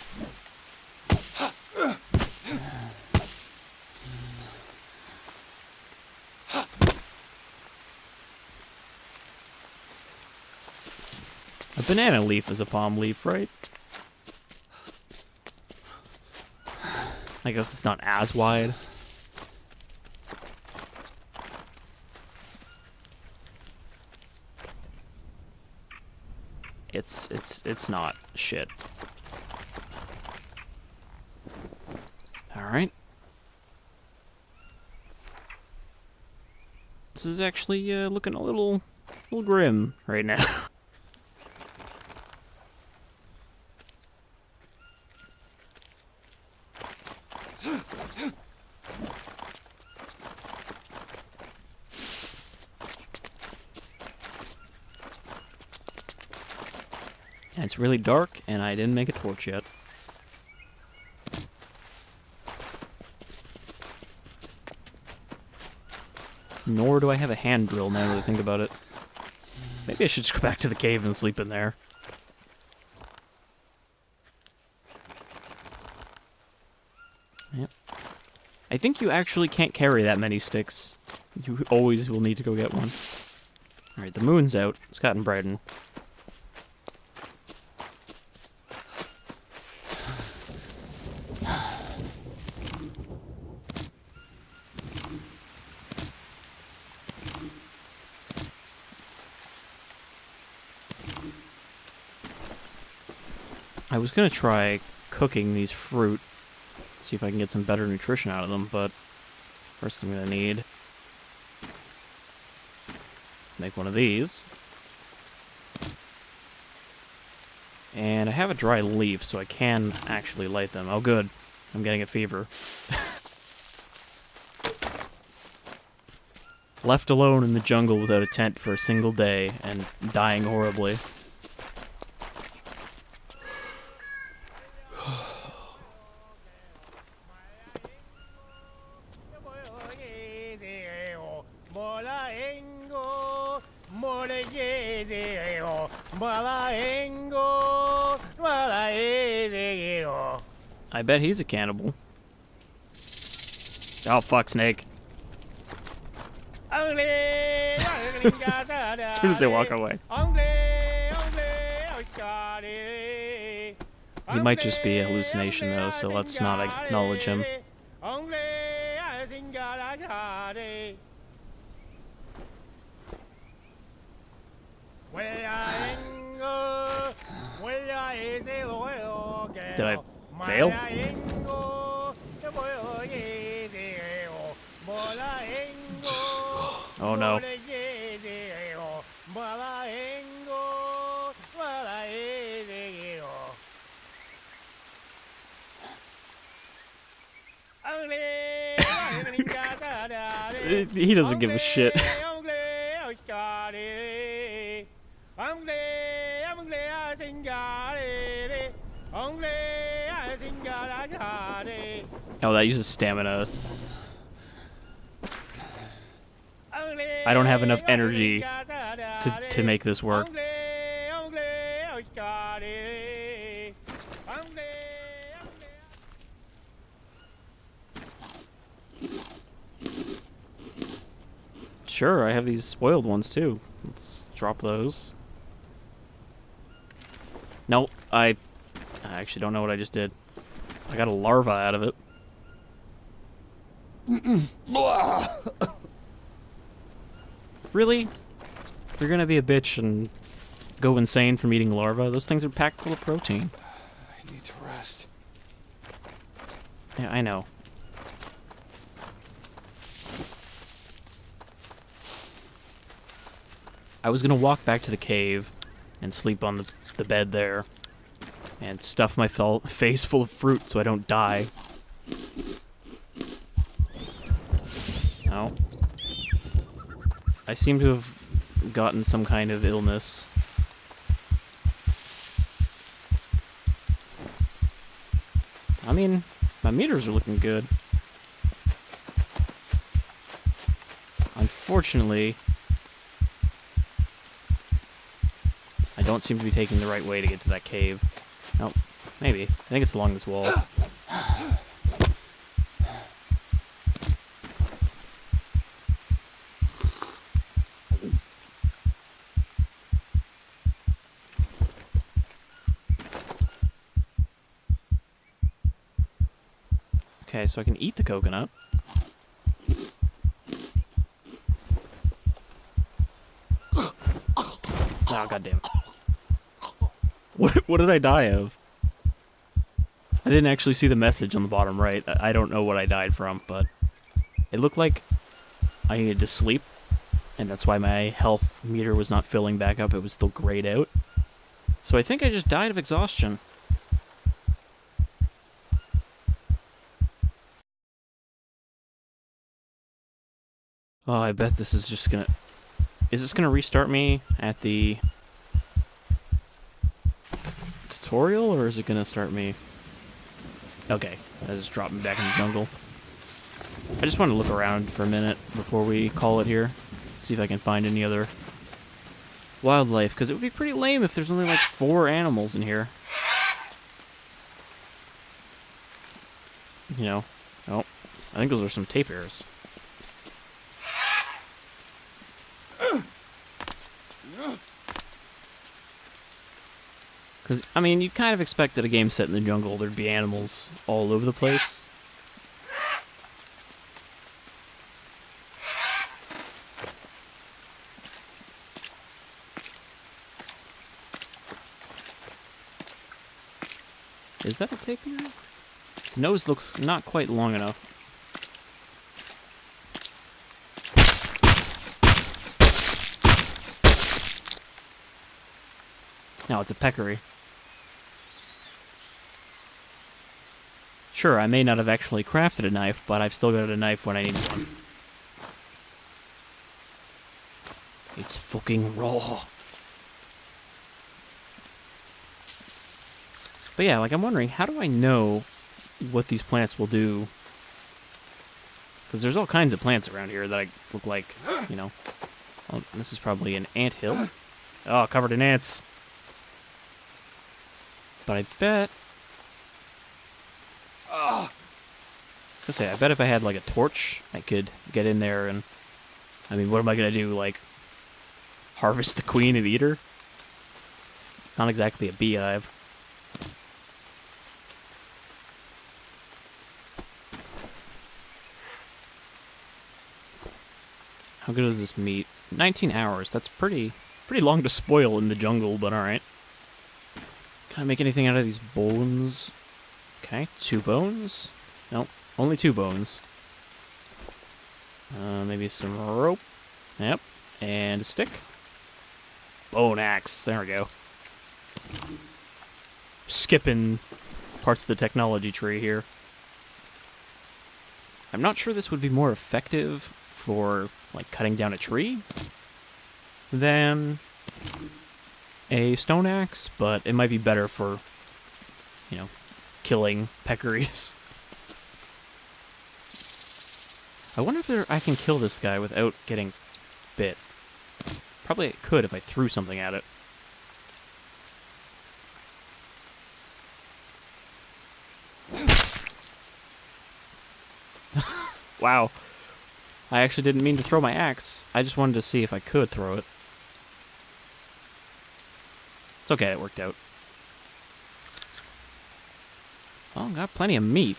A banana leaf is a palm leaf, right? I guess it's not as wide. It's not shit. All right. This is actually looking a little grim right now. And it's really dark, and I didn't make a torch yet. Nor do I have a hand drill now that I think about it. Maybe I should just go back to the cave and sleep in there. Yep. I think you actually can't carry that many sticks. You always will need to go get one. Alright, the moon's out. It's gotten brightened. I was gonna try cooking these fruit, see if I can get some better nutrition out of them, but first I'm gonna need make one of these. And I have a dry leaf, so I can actually light them. Oh good, I'm getting a fever. Left alone in the jungle without a tent for a single day and dying horribly. I bet he's a cannibal. Oh, fuck, Snake. As soon as they walk away. He might just be a hallucination, though, so let's not acknowledge him. Did I fail? Oh no. He doesn't give a shit. Oh, that uses stamina. I don't have enough energy to make this work. Sure, I have these spoiled ones too. Let's drop those. No, I actually don't know what I just did. I got a larva out of it. Really? You're gonna be a bitch and go insane from eating larvae? Those things are packed full of protein. I need to rest. Yeah, I know. I was gonna walk back to the cave and sleep on the bed there and stuff my face full of fruit so I don't die. No. I seem to have gotten some kind of illness. I mean, my meters are looking good. Unfortunately, I don't seem to be taking the right way to get to that cave. Nope, maybe. I think it's along this wall. Okay, so I can eat the coconut. Oh, goddamn. What did I die of? I didn't actually see the message on the bottom right. I don't know what I died from, but it looked like I needed to sleep, and that's why my health meter was not filling back up. It was still grayed out. So I think I just died of exhaustion. Oh, I bet this is just gonna... Is this gonna restart me at the tutorial, or is it gonna start me... Okay, that just dropped me back in the jungle. I just want to look around for a minute before we call it here. See if I can find any other wildlife, because it would be pretty lame if there's only like 4 animals in here. You know, oh, I think those are some tapirs. Because, I mean, you kind of expect that a game set in the jungle, there'd be animals all over the place. Is that a tapir? The nose looks not quite long enough. No, it's a peccary. Sure, I may not have actually crafted a knife, but I've still got a knife when I need one. It's fucking raw. But yeah, like I'm wondering, how do I know what these plants will do? Because there's all kinds of plants around here that I look like, you know. Oh, this is probably an anthill. Oh, covered in ants. But I bet... I bet if I had like a torch, I could get in there and... I mean, what am I going to do? Like, harvest the queen and eat her? It's not exactly a beehive. How good is this meat? 19 hours. That's pretty long to spoil in the jungle, but alright. Can I make anything out of these bones? Okay, 2 bones. Nope, only 2 bones. Maybe some rope. Yep, and a stick. Bone axe. There we go. Skipping parts of the technology tree here. I'm not sure this would be more effective for, like, cutting down a tree than a stone axe, but it might be better for, you know, killing peccaries. I wonder if I can kill this guy without getting bit. Probably it could if I threw something at it. Wow. I actually didn't mean to throw my axe. I just wanted to see if I could throw it. It's okay, it worked out. Well, got plenty of meat.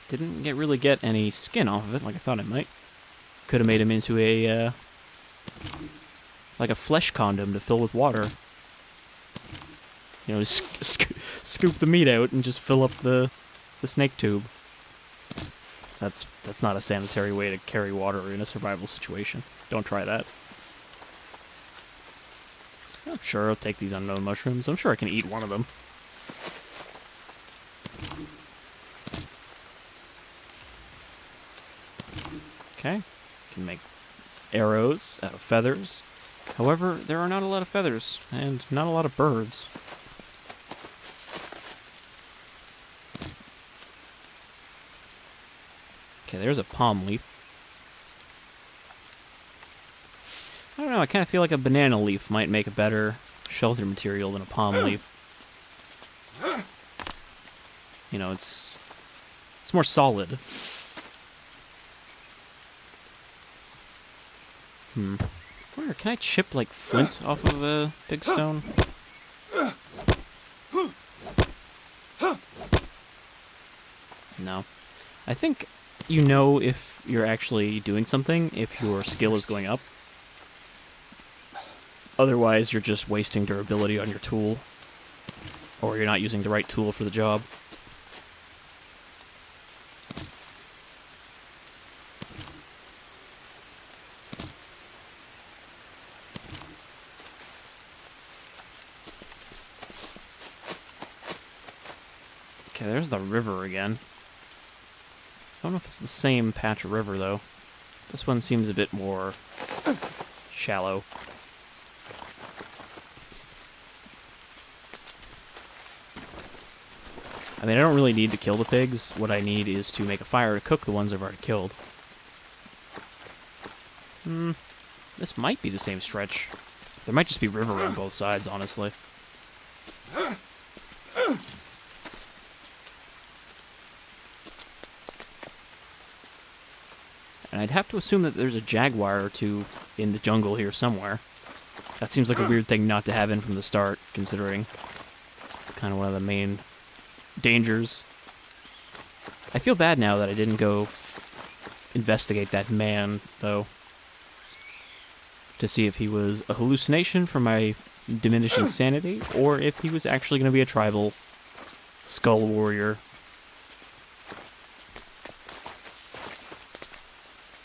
Didn't really get any skin off of it like I thought I might. Could have made him into a, like a flesh condom to fill with water. You know, scoop the meat out and just fill up the snake tube. That's not a sanitary way to carry water in a survival situation. Don't try that. I'm sure I'll take these unknown mushrooms. I'm sure I can eat one of them. Okay. Can make arrows out of feathers. However, there are not a lot of feathers, and not a lot of birds. Okay, there's a palm leaf. I don't know, I kind of feel like a banana leaf might make a better shelter material than a palm leaf. You know, it's more solid. Where can I chip like flint off of a big stone? No. I think you know if you're actually doing something if your skill is going up. Otherwise, you're just wasting durability on your tool. Or you're not using the right tool for the job. Okay, there's the river again. I don't know if it's the same patch of river, though. This one seems a bit more shallow. I mean, I don't really need to kill the pigs. What I need is to make a fire to cook the ones I've already killed. This might be the same stretch. There might just be river on both sides, honestly. And I'd have to assume that there's a jaguar or two in the jungle here somewhere. That seems like a weird thing not to have in from the start, considering it's kind of one of the main dangers. I feel bad now that I didn't go investigate that man, though, to see if he was a hallucination from my diminishing sanity, or if he was actually going to be a tribal skull warrior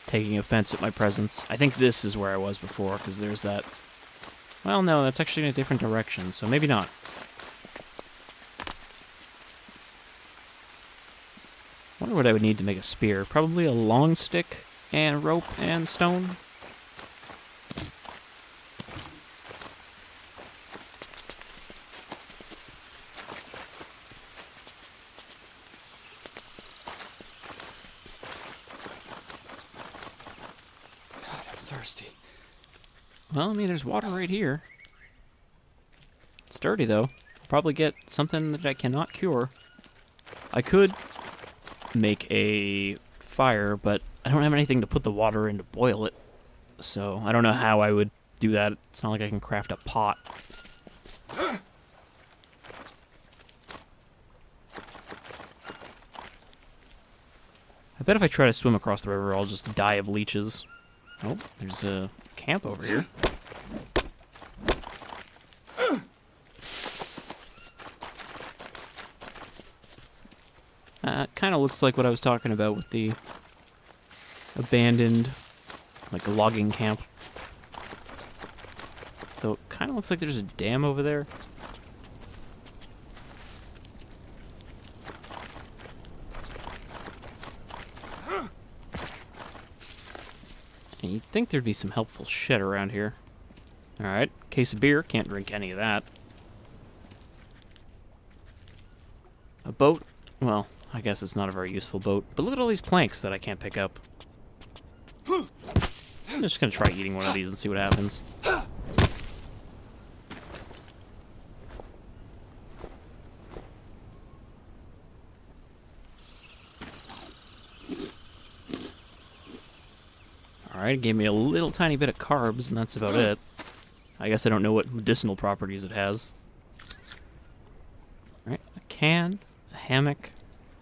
taking offense at my presence. I think this is where I was before, because there's that... Well, no, that's actually in a different direction, so maybe not. Wonder what I would need to make a spear. Probably a long stick and rope and stone. thirsty. Well, I mean, there's water right here. It's dirty, though. I'll probably get something that I cannot cure. I could make a fire, but I don't have anything to put the water in to boil it. So I don't know how I would do that. It's not like I can craft a pot. I bet if I try to swim across the river, I'll just die of leeches. Oh, there's a camp over here. Kind of looks like what I was talking about with the abandoned, like, logging camp. So it kind of looks like there's a dam over there. And you'd think there'd be some helpful shit around here. Alright, case of beer, can't drink any of that. A boat? Well, I guess it's not a very useful boat. But look at all these planks that I can't pick up. I'm just gonna try eating one of these and see what happens. Alright, it gave me a little tiny bit of carbs, and that's about it. I guess I don't know what medicinal properties it has. Alright, a can, a hammock,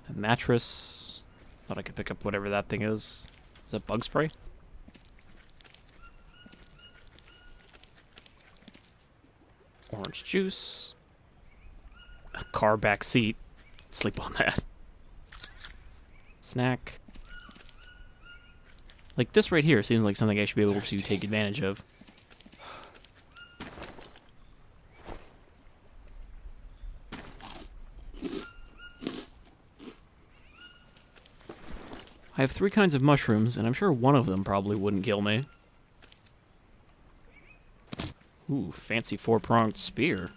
a mattress. Thought I could pick up whatever that thing is. Is that bug spray? Orange juice. A car back seat. Sleep on that. Snack. Like, this right here seems like something I should be able to take advantage of. I have 3 kinds of mushrooms, and I'm sure one of them probably wouldn't kill me. Ooh, fancy 4-pronged spear.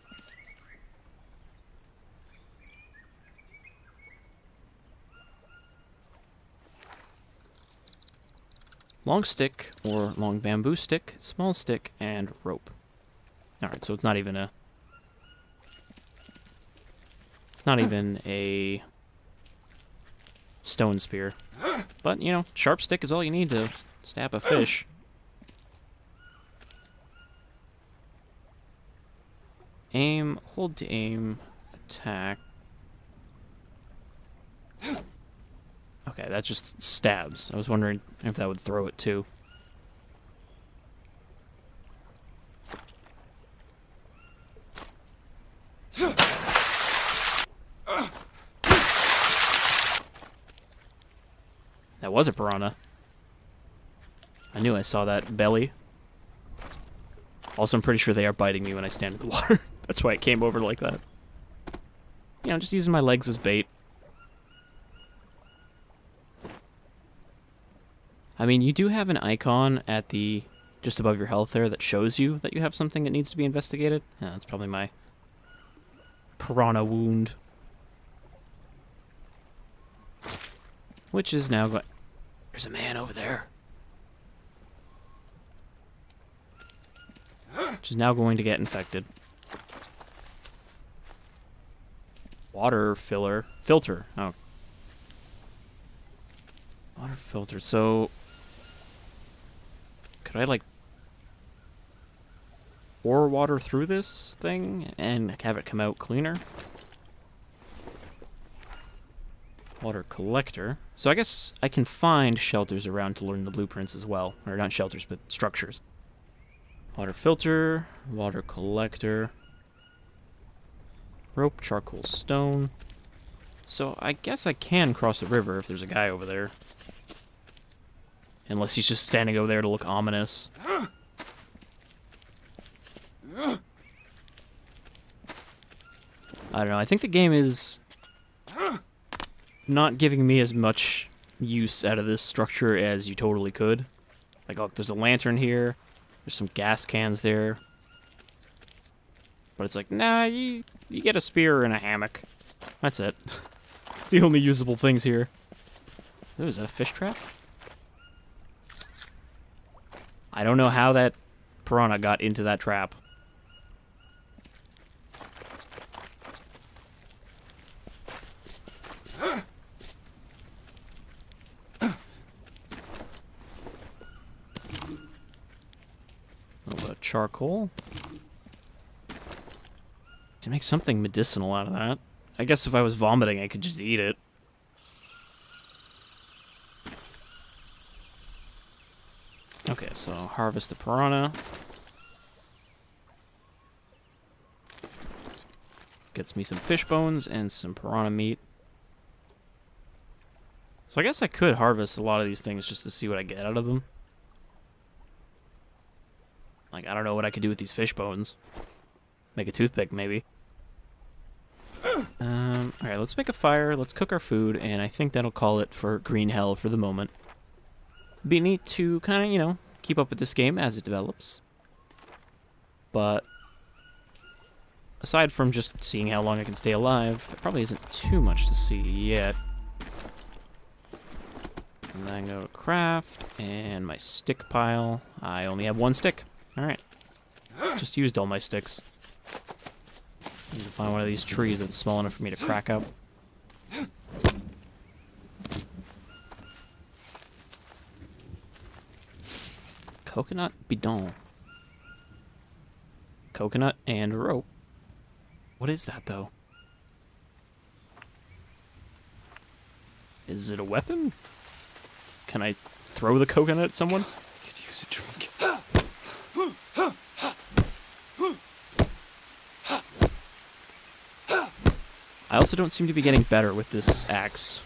Long stick, or long bamboo stick, small stick, and rope. Alright, so it's not even a... It's not even a stone spear. But, you know, sharp stick is all you need to stab a fish. Aim, hold to aim, attack. Okay, that just stabs. I was wondering if that would throw it too. That was a piranha. I knew I saw that belly. Also, I'm pretty sure they are biting me when I stand in the water. That's why it came over like that. You know, just using my legs as bait. I mean, you do have an icon at the just above your health there that shows you that you have something that needs to be investigated. Yeah, that's probably my piranha wound. Which is now going... There's a man over there. Which is now going to get infected. Water filter. Oh. Water filter. So... Could I, like... pour water through this thing and have it come out cleaner? Water collector. So I guess I can find shelters around to learn the blueprints as well. Or not shelters, but structures. Water filter, water collector, rope, charcoal, stone. So I guess I can cross the river if there's a guy over there. Unless he's just standing over there to look ominous. I don't know, I think the game is not giving me as much use out of this structure as you totally could. Like, look, there's a lantern here. There's some gas cans there. But it's like, nah, you get a spear and a hammock. That's it. It's the only usable things here. Ooh, is that a fish trap? I don't know how that piranha got into that trap. A little bit of charcoal. To make something medicinal out of that. I guess if I was vomiting, I could just eat it. Okay, so harvest the piranha. Gets me some fish bones and some piranha meat. So I guess I could harvest a lot of these things just to see what I get out of them. Like, I don't know what I could do with these fish bones. Make a toothpick, maybe. Alright, let's make a fire, let's cook our food, and I think that'll call it for Green Hell for the moment. Be neat to kind of, you know, keep up with this game as it develops. But aside from just seeing how long I can stay alive, there probably isn't too much to see yet. And then go to craft, and my stick pile. I only have one stick. Alright. Just used all my sticks. Need to find one of these trees that's small enough for me to crack up. Coconut bidon. Coconut and rope. What is that, though? Is it a weapon? Can I throw the coconut at someone? Could use a drink. I also don't seem to be getting better with this axe.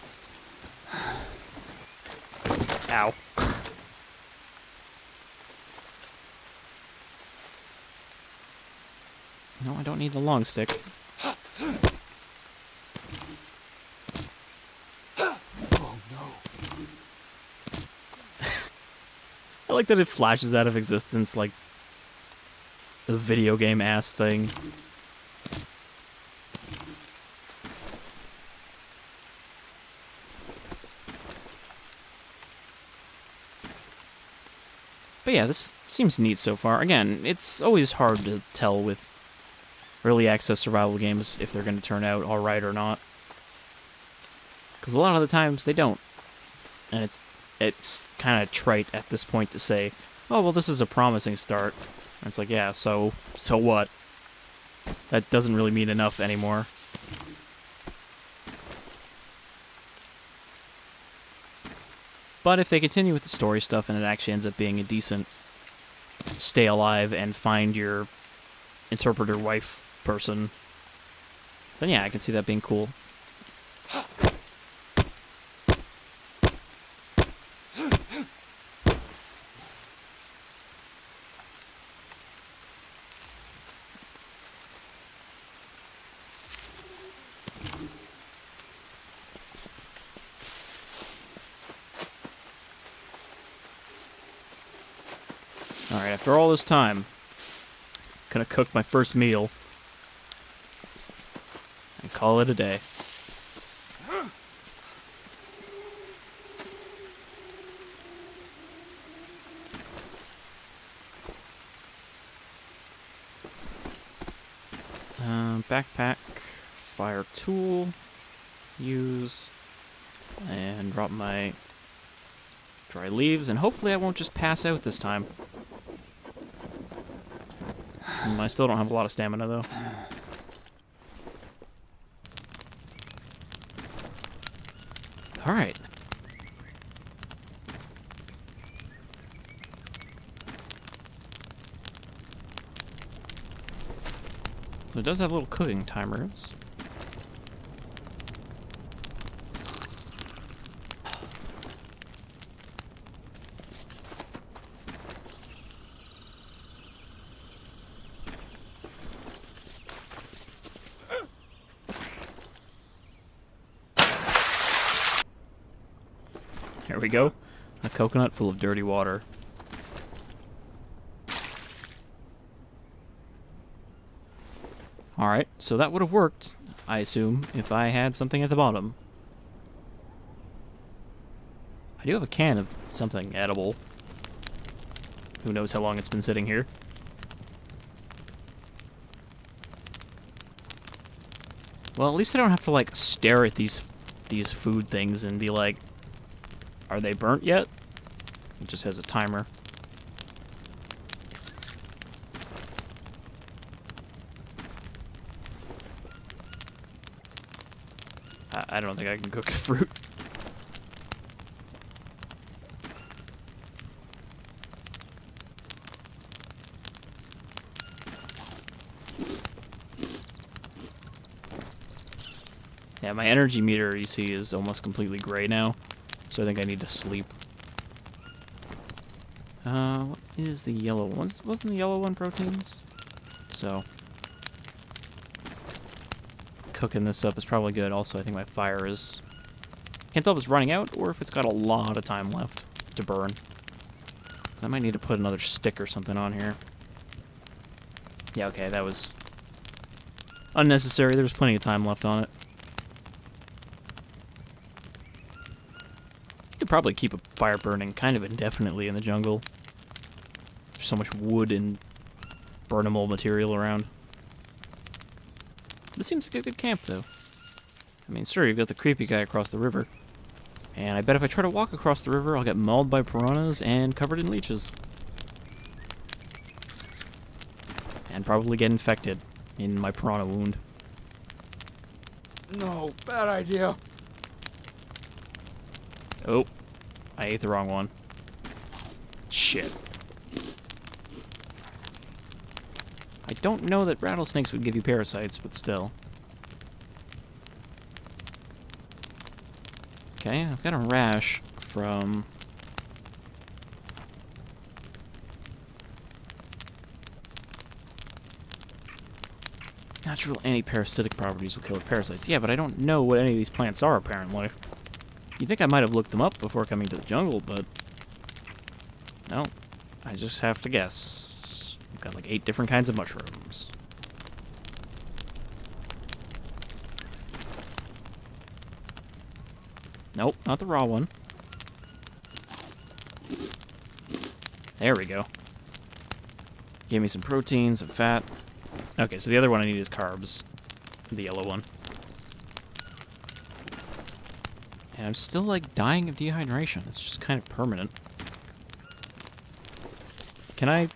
Ow. No, I don't need the long stick. Oh no. I like that it flashes out of existence like a video game ass thing. But yeah, this seems neat so far. Again, it's always hard to tell with early access survival games if they're going to turn out alright or not. Because a lot of the times they don't. And it's kind of trite at this point to say, oh, well, this is a promising start. And it's like, yeah, so what? That doesn't really mean enough anymore. But if they continue with the story stuff and it actually ends up being a decent stay alive and find your interpreter wife person, then yeah, I can see that being cool. Alright, after all this time, gonna cook my first meal and call it a day. Backpack, fire tool, use, and drop my dry leaves, and hopefully I won't just pass out this time. I still don't have a lot of stamina, though. Alright. So it does have little cooking timers. There we go. A coconut full of dirty water. Alright, so that would have worked, I assume, if I had something at the bottom. I do have a can of something edible. Who knows how long it's been sitting here. Well, at least I don't have to, like, stare at these food things and be like, are they burnt yet? It just has a timer. I don't think I can cook the fruit. Yeah, my energy meter, you see, is almost completely gray now, so I think I need to sleep. What is the yellow one? Wasn't the yellow one proteins? So, cooking this up is probably good. Also, I think my fire is... Can't tell if it's running out or if it's got a lot of time left to burn. 'Cause I might need to put another stick or something on here. Yeah, okay, that was unnecessary. There was plenty of time left on it. Could probably keep a fire burning kind of indefinitely in the jungle. There's so much wood and burnable material around. This seems like a good camp, though. I mean, sure, you've got the creepy guy across the river. And I bet if I try to walk across the river, I'll get mauled by piranhas and covered in leeches. And probably get infected in my piranha wound. No, bad idea. Oh, I ate the wrong one. Shit. I don't know that rattlesnakes would give you parasites, but still. Okay, I've got a rash from... Natural anti-parasitic properties will kill the parasites. Yeah, but I don't know what any of these plants are, apparently. You think I might have looked them up before coming to the jungle, but... No, I just have to guess. I've got like 8 different kinds of mushrooms. Nope, not the raw one. There we go. Give me some protein, some fat. Okay, so the other one I need is carbs. The yellow one. And I'm still, like, dying of dehydration. It's just kind of permanent. Can I...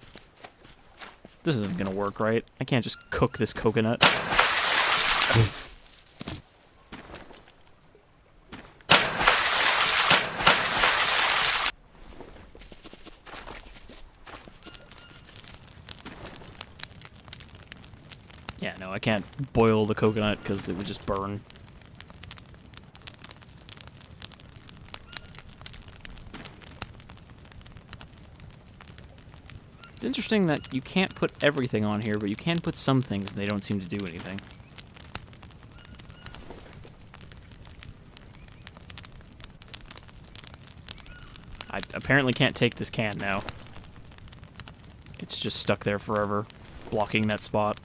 This isn't gonna work, right? I can't just cook this coconut. Yeah, no, I can't boil the coconut because it would just burn. It's interesting that you can't put everything on here, but you can put some things and they don't seem to do anything. I apparently can't take this can now. It's just stuck there forever, blocking that spot.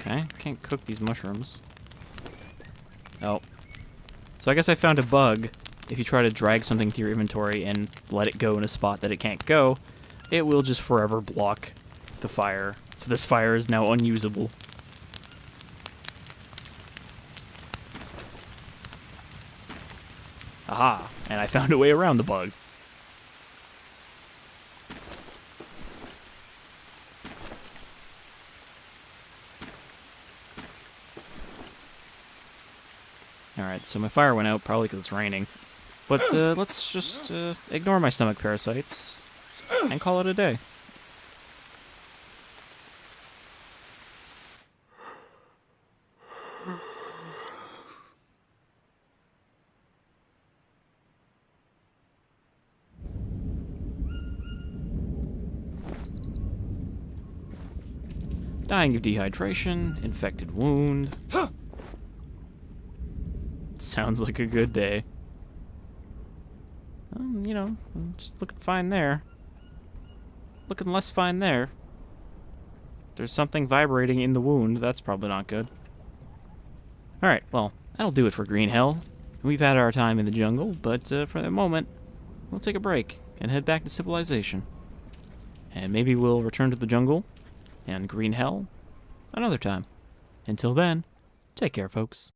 Okay, can't cook these mushrooms. Oh. So I guess I found a bug. If you try to drag something to your inventory and let it go in a spot that it can't go, it will just forever block the fire. So this fire is now unusable. Aha! And I found a way around the bug. Alright, so my fire went out, probably because it's raining. But let's just ignore my stomach parasites and call it a day. Dying of dehydration, infected wound. Sounds like a good day. You know, just looking fine there. Looking less fine there. There's something vibrating in the wound. That's probably not good. Alright, well, that'll do it for Green Hell. We've had our time in the jungle, but for the moment, we'll take a break and head back to civilization. And maybe we'll return to the jungle and Green Hell another time. Until then, take care, folks.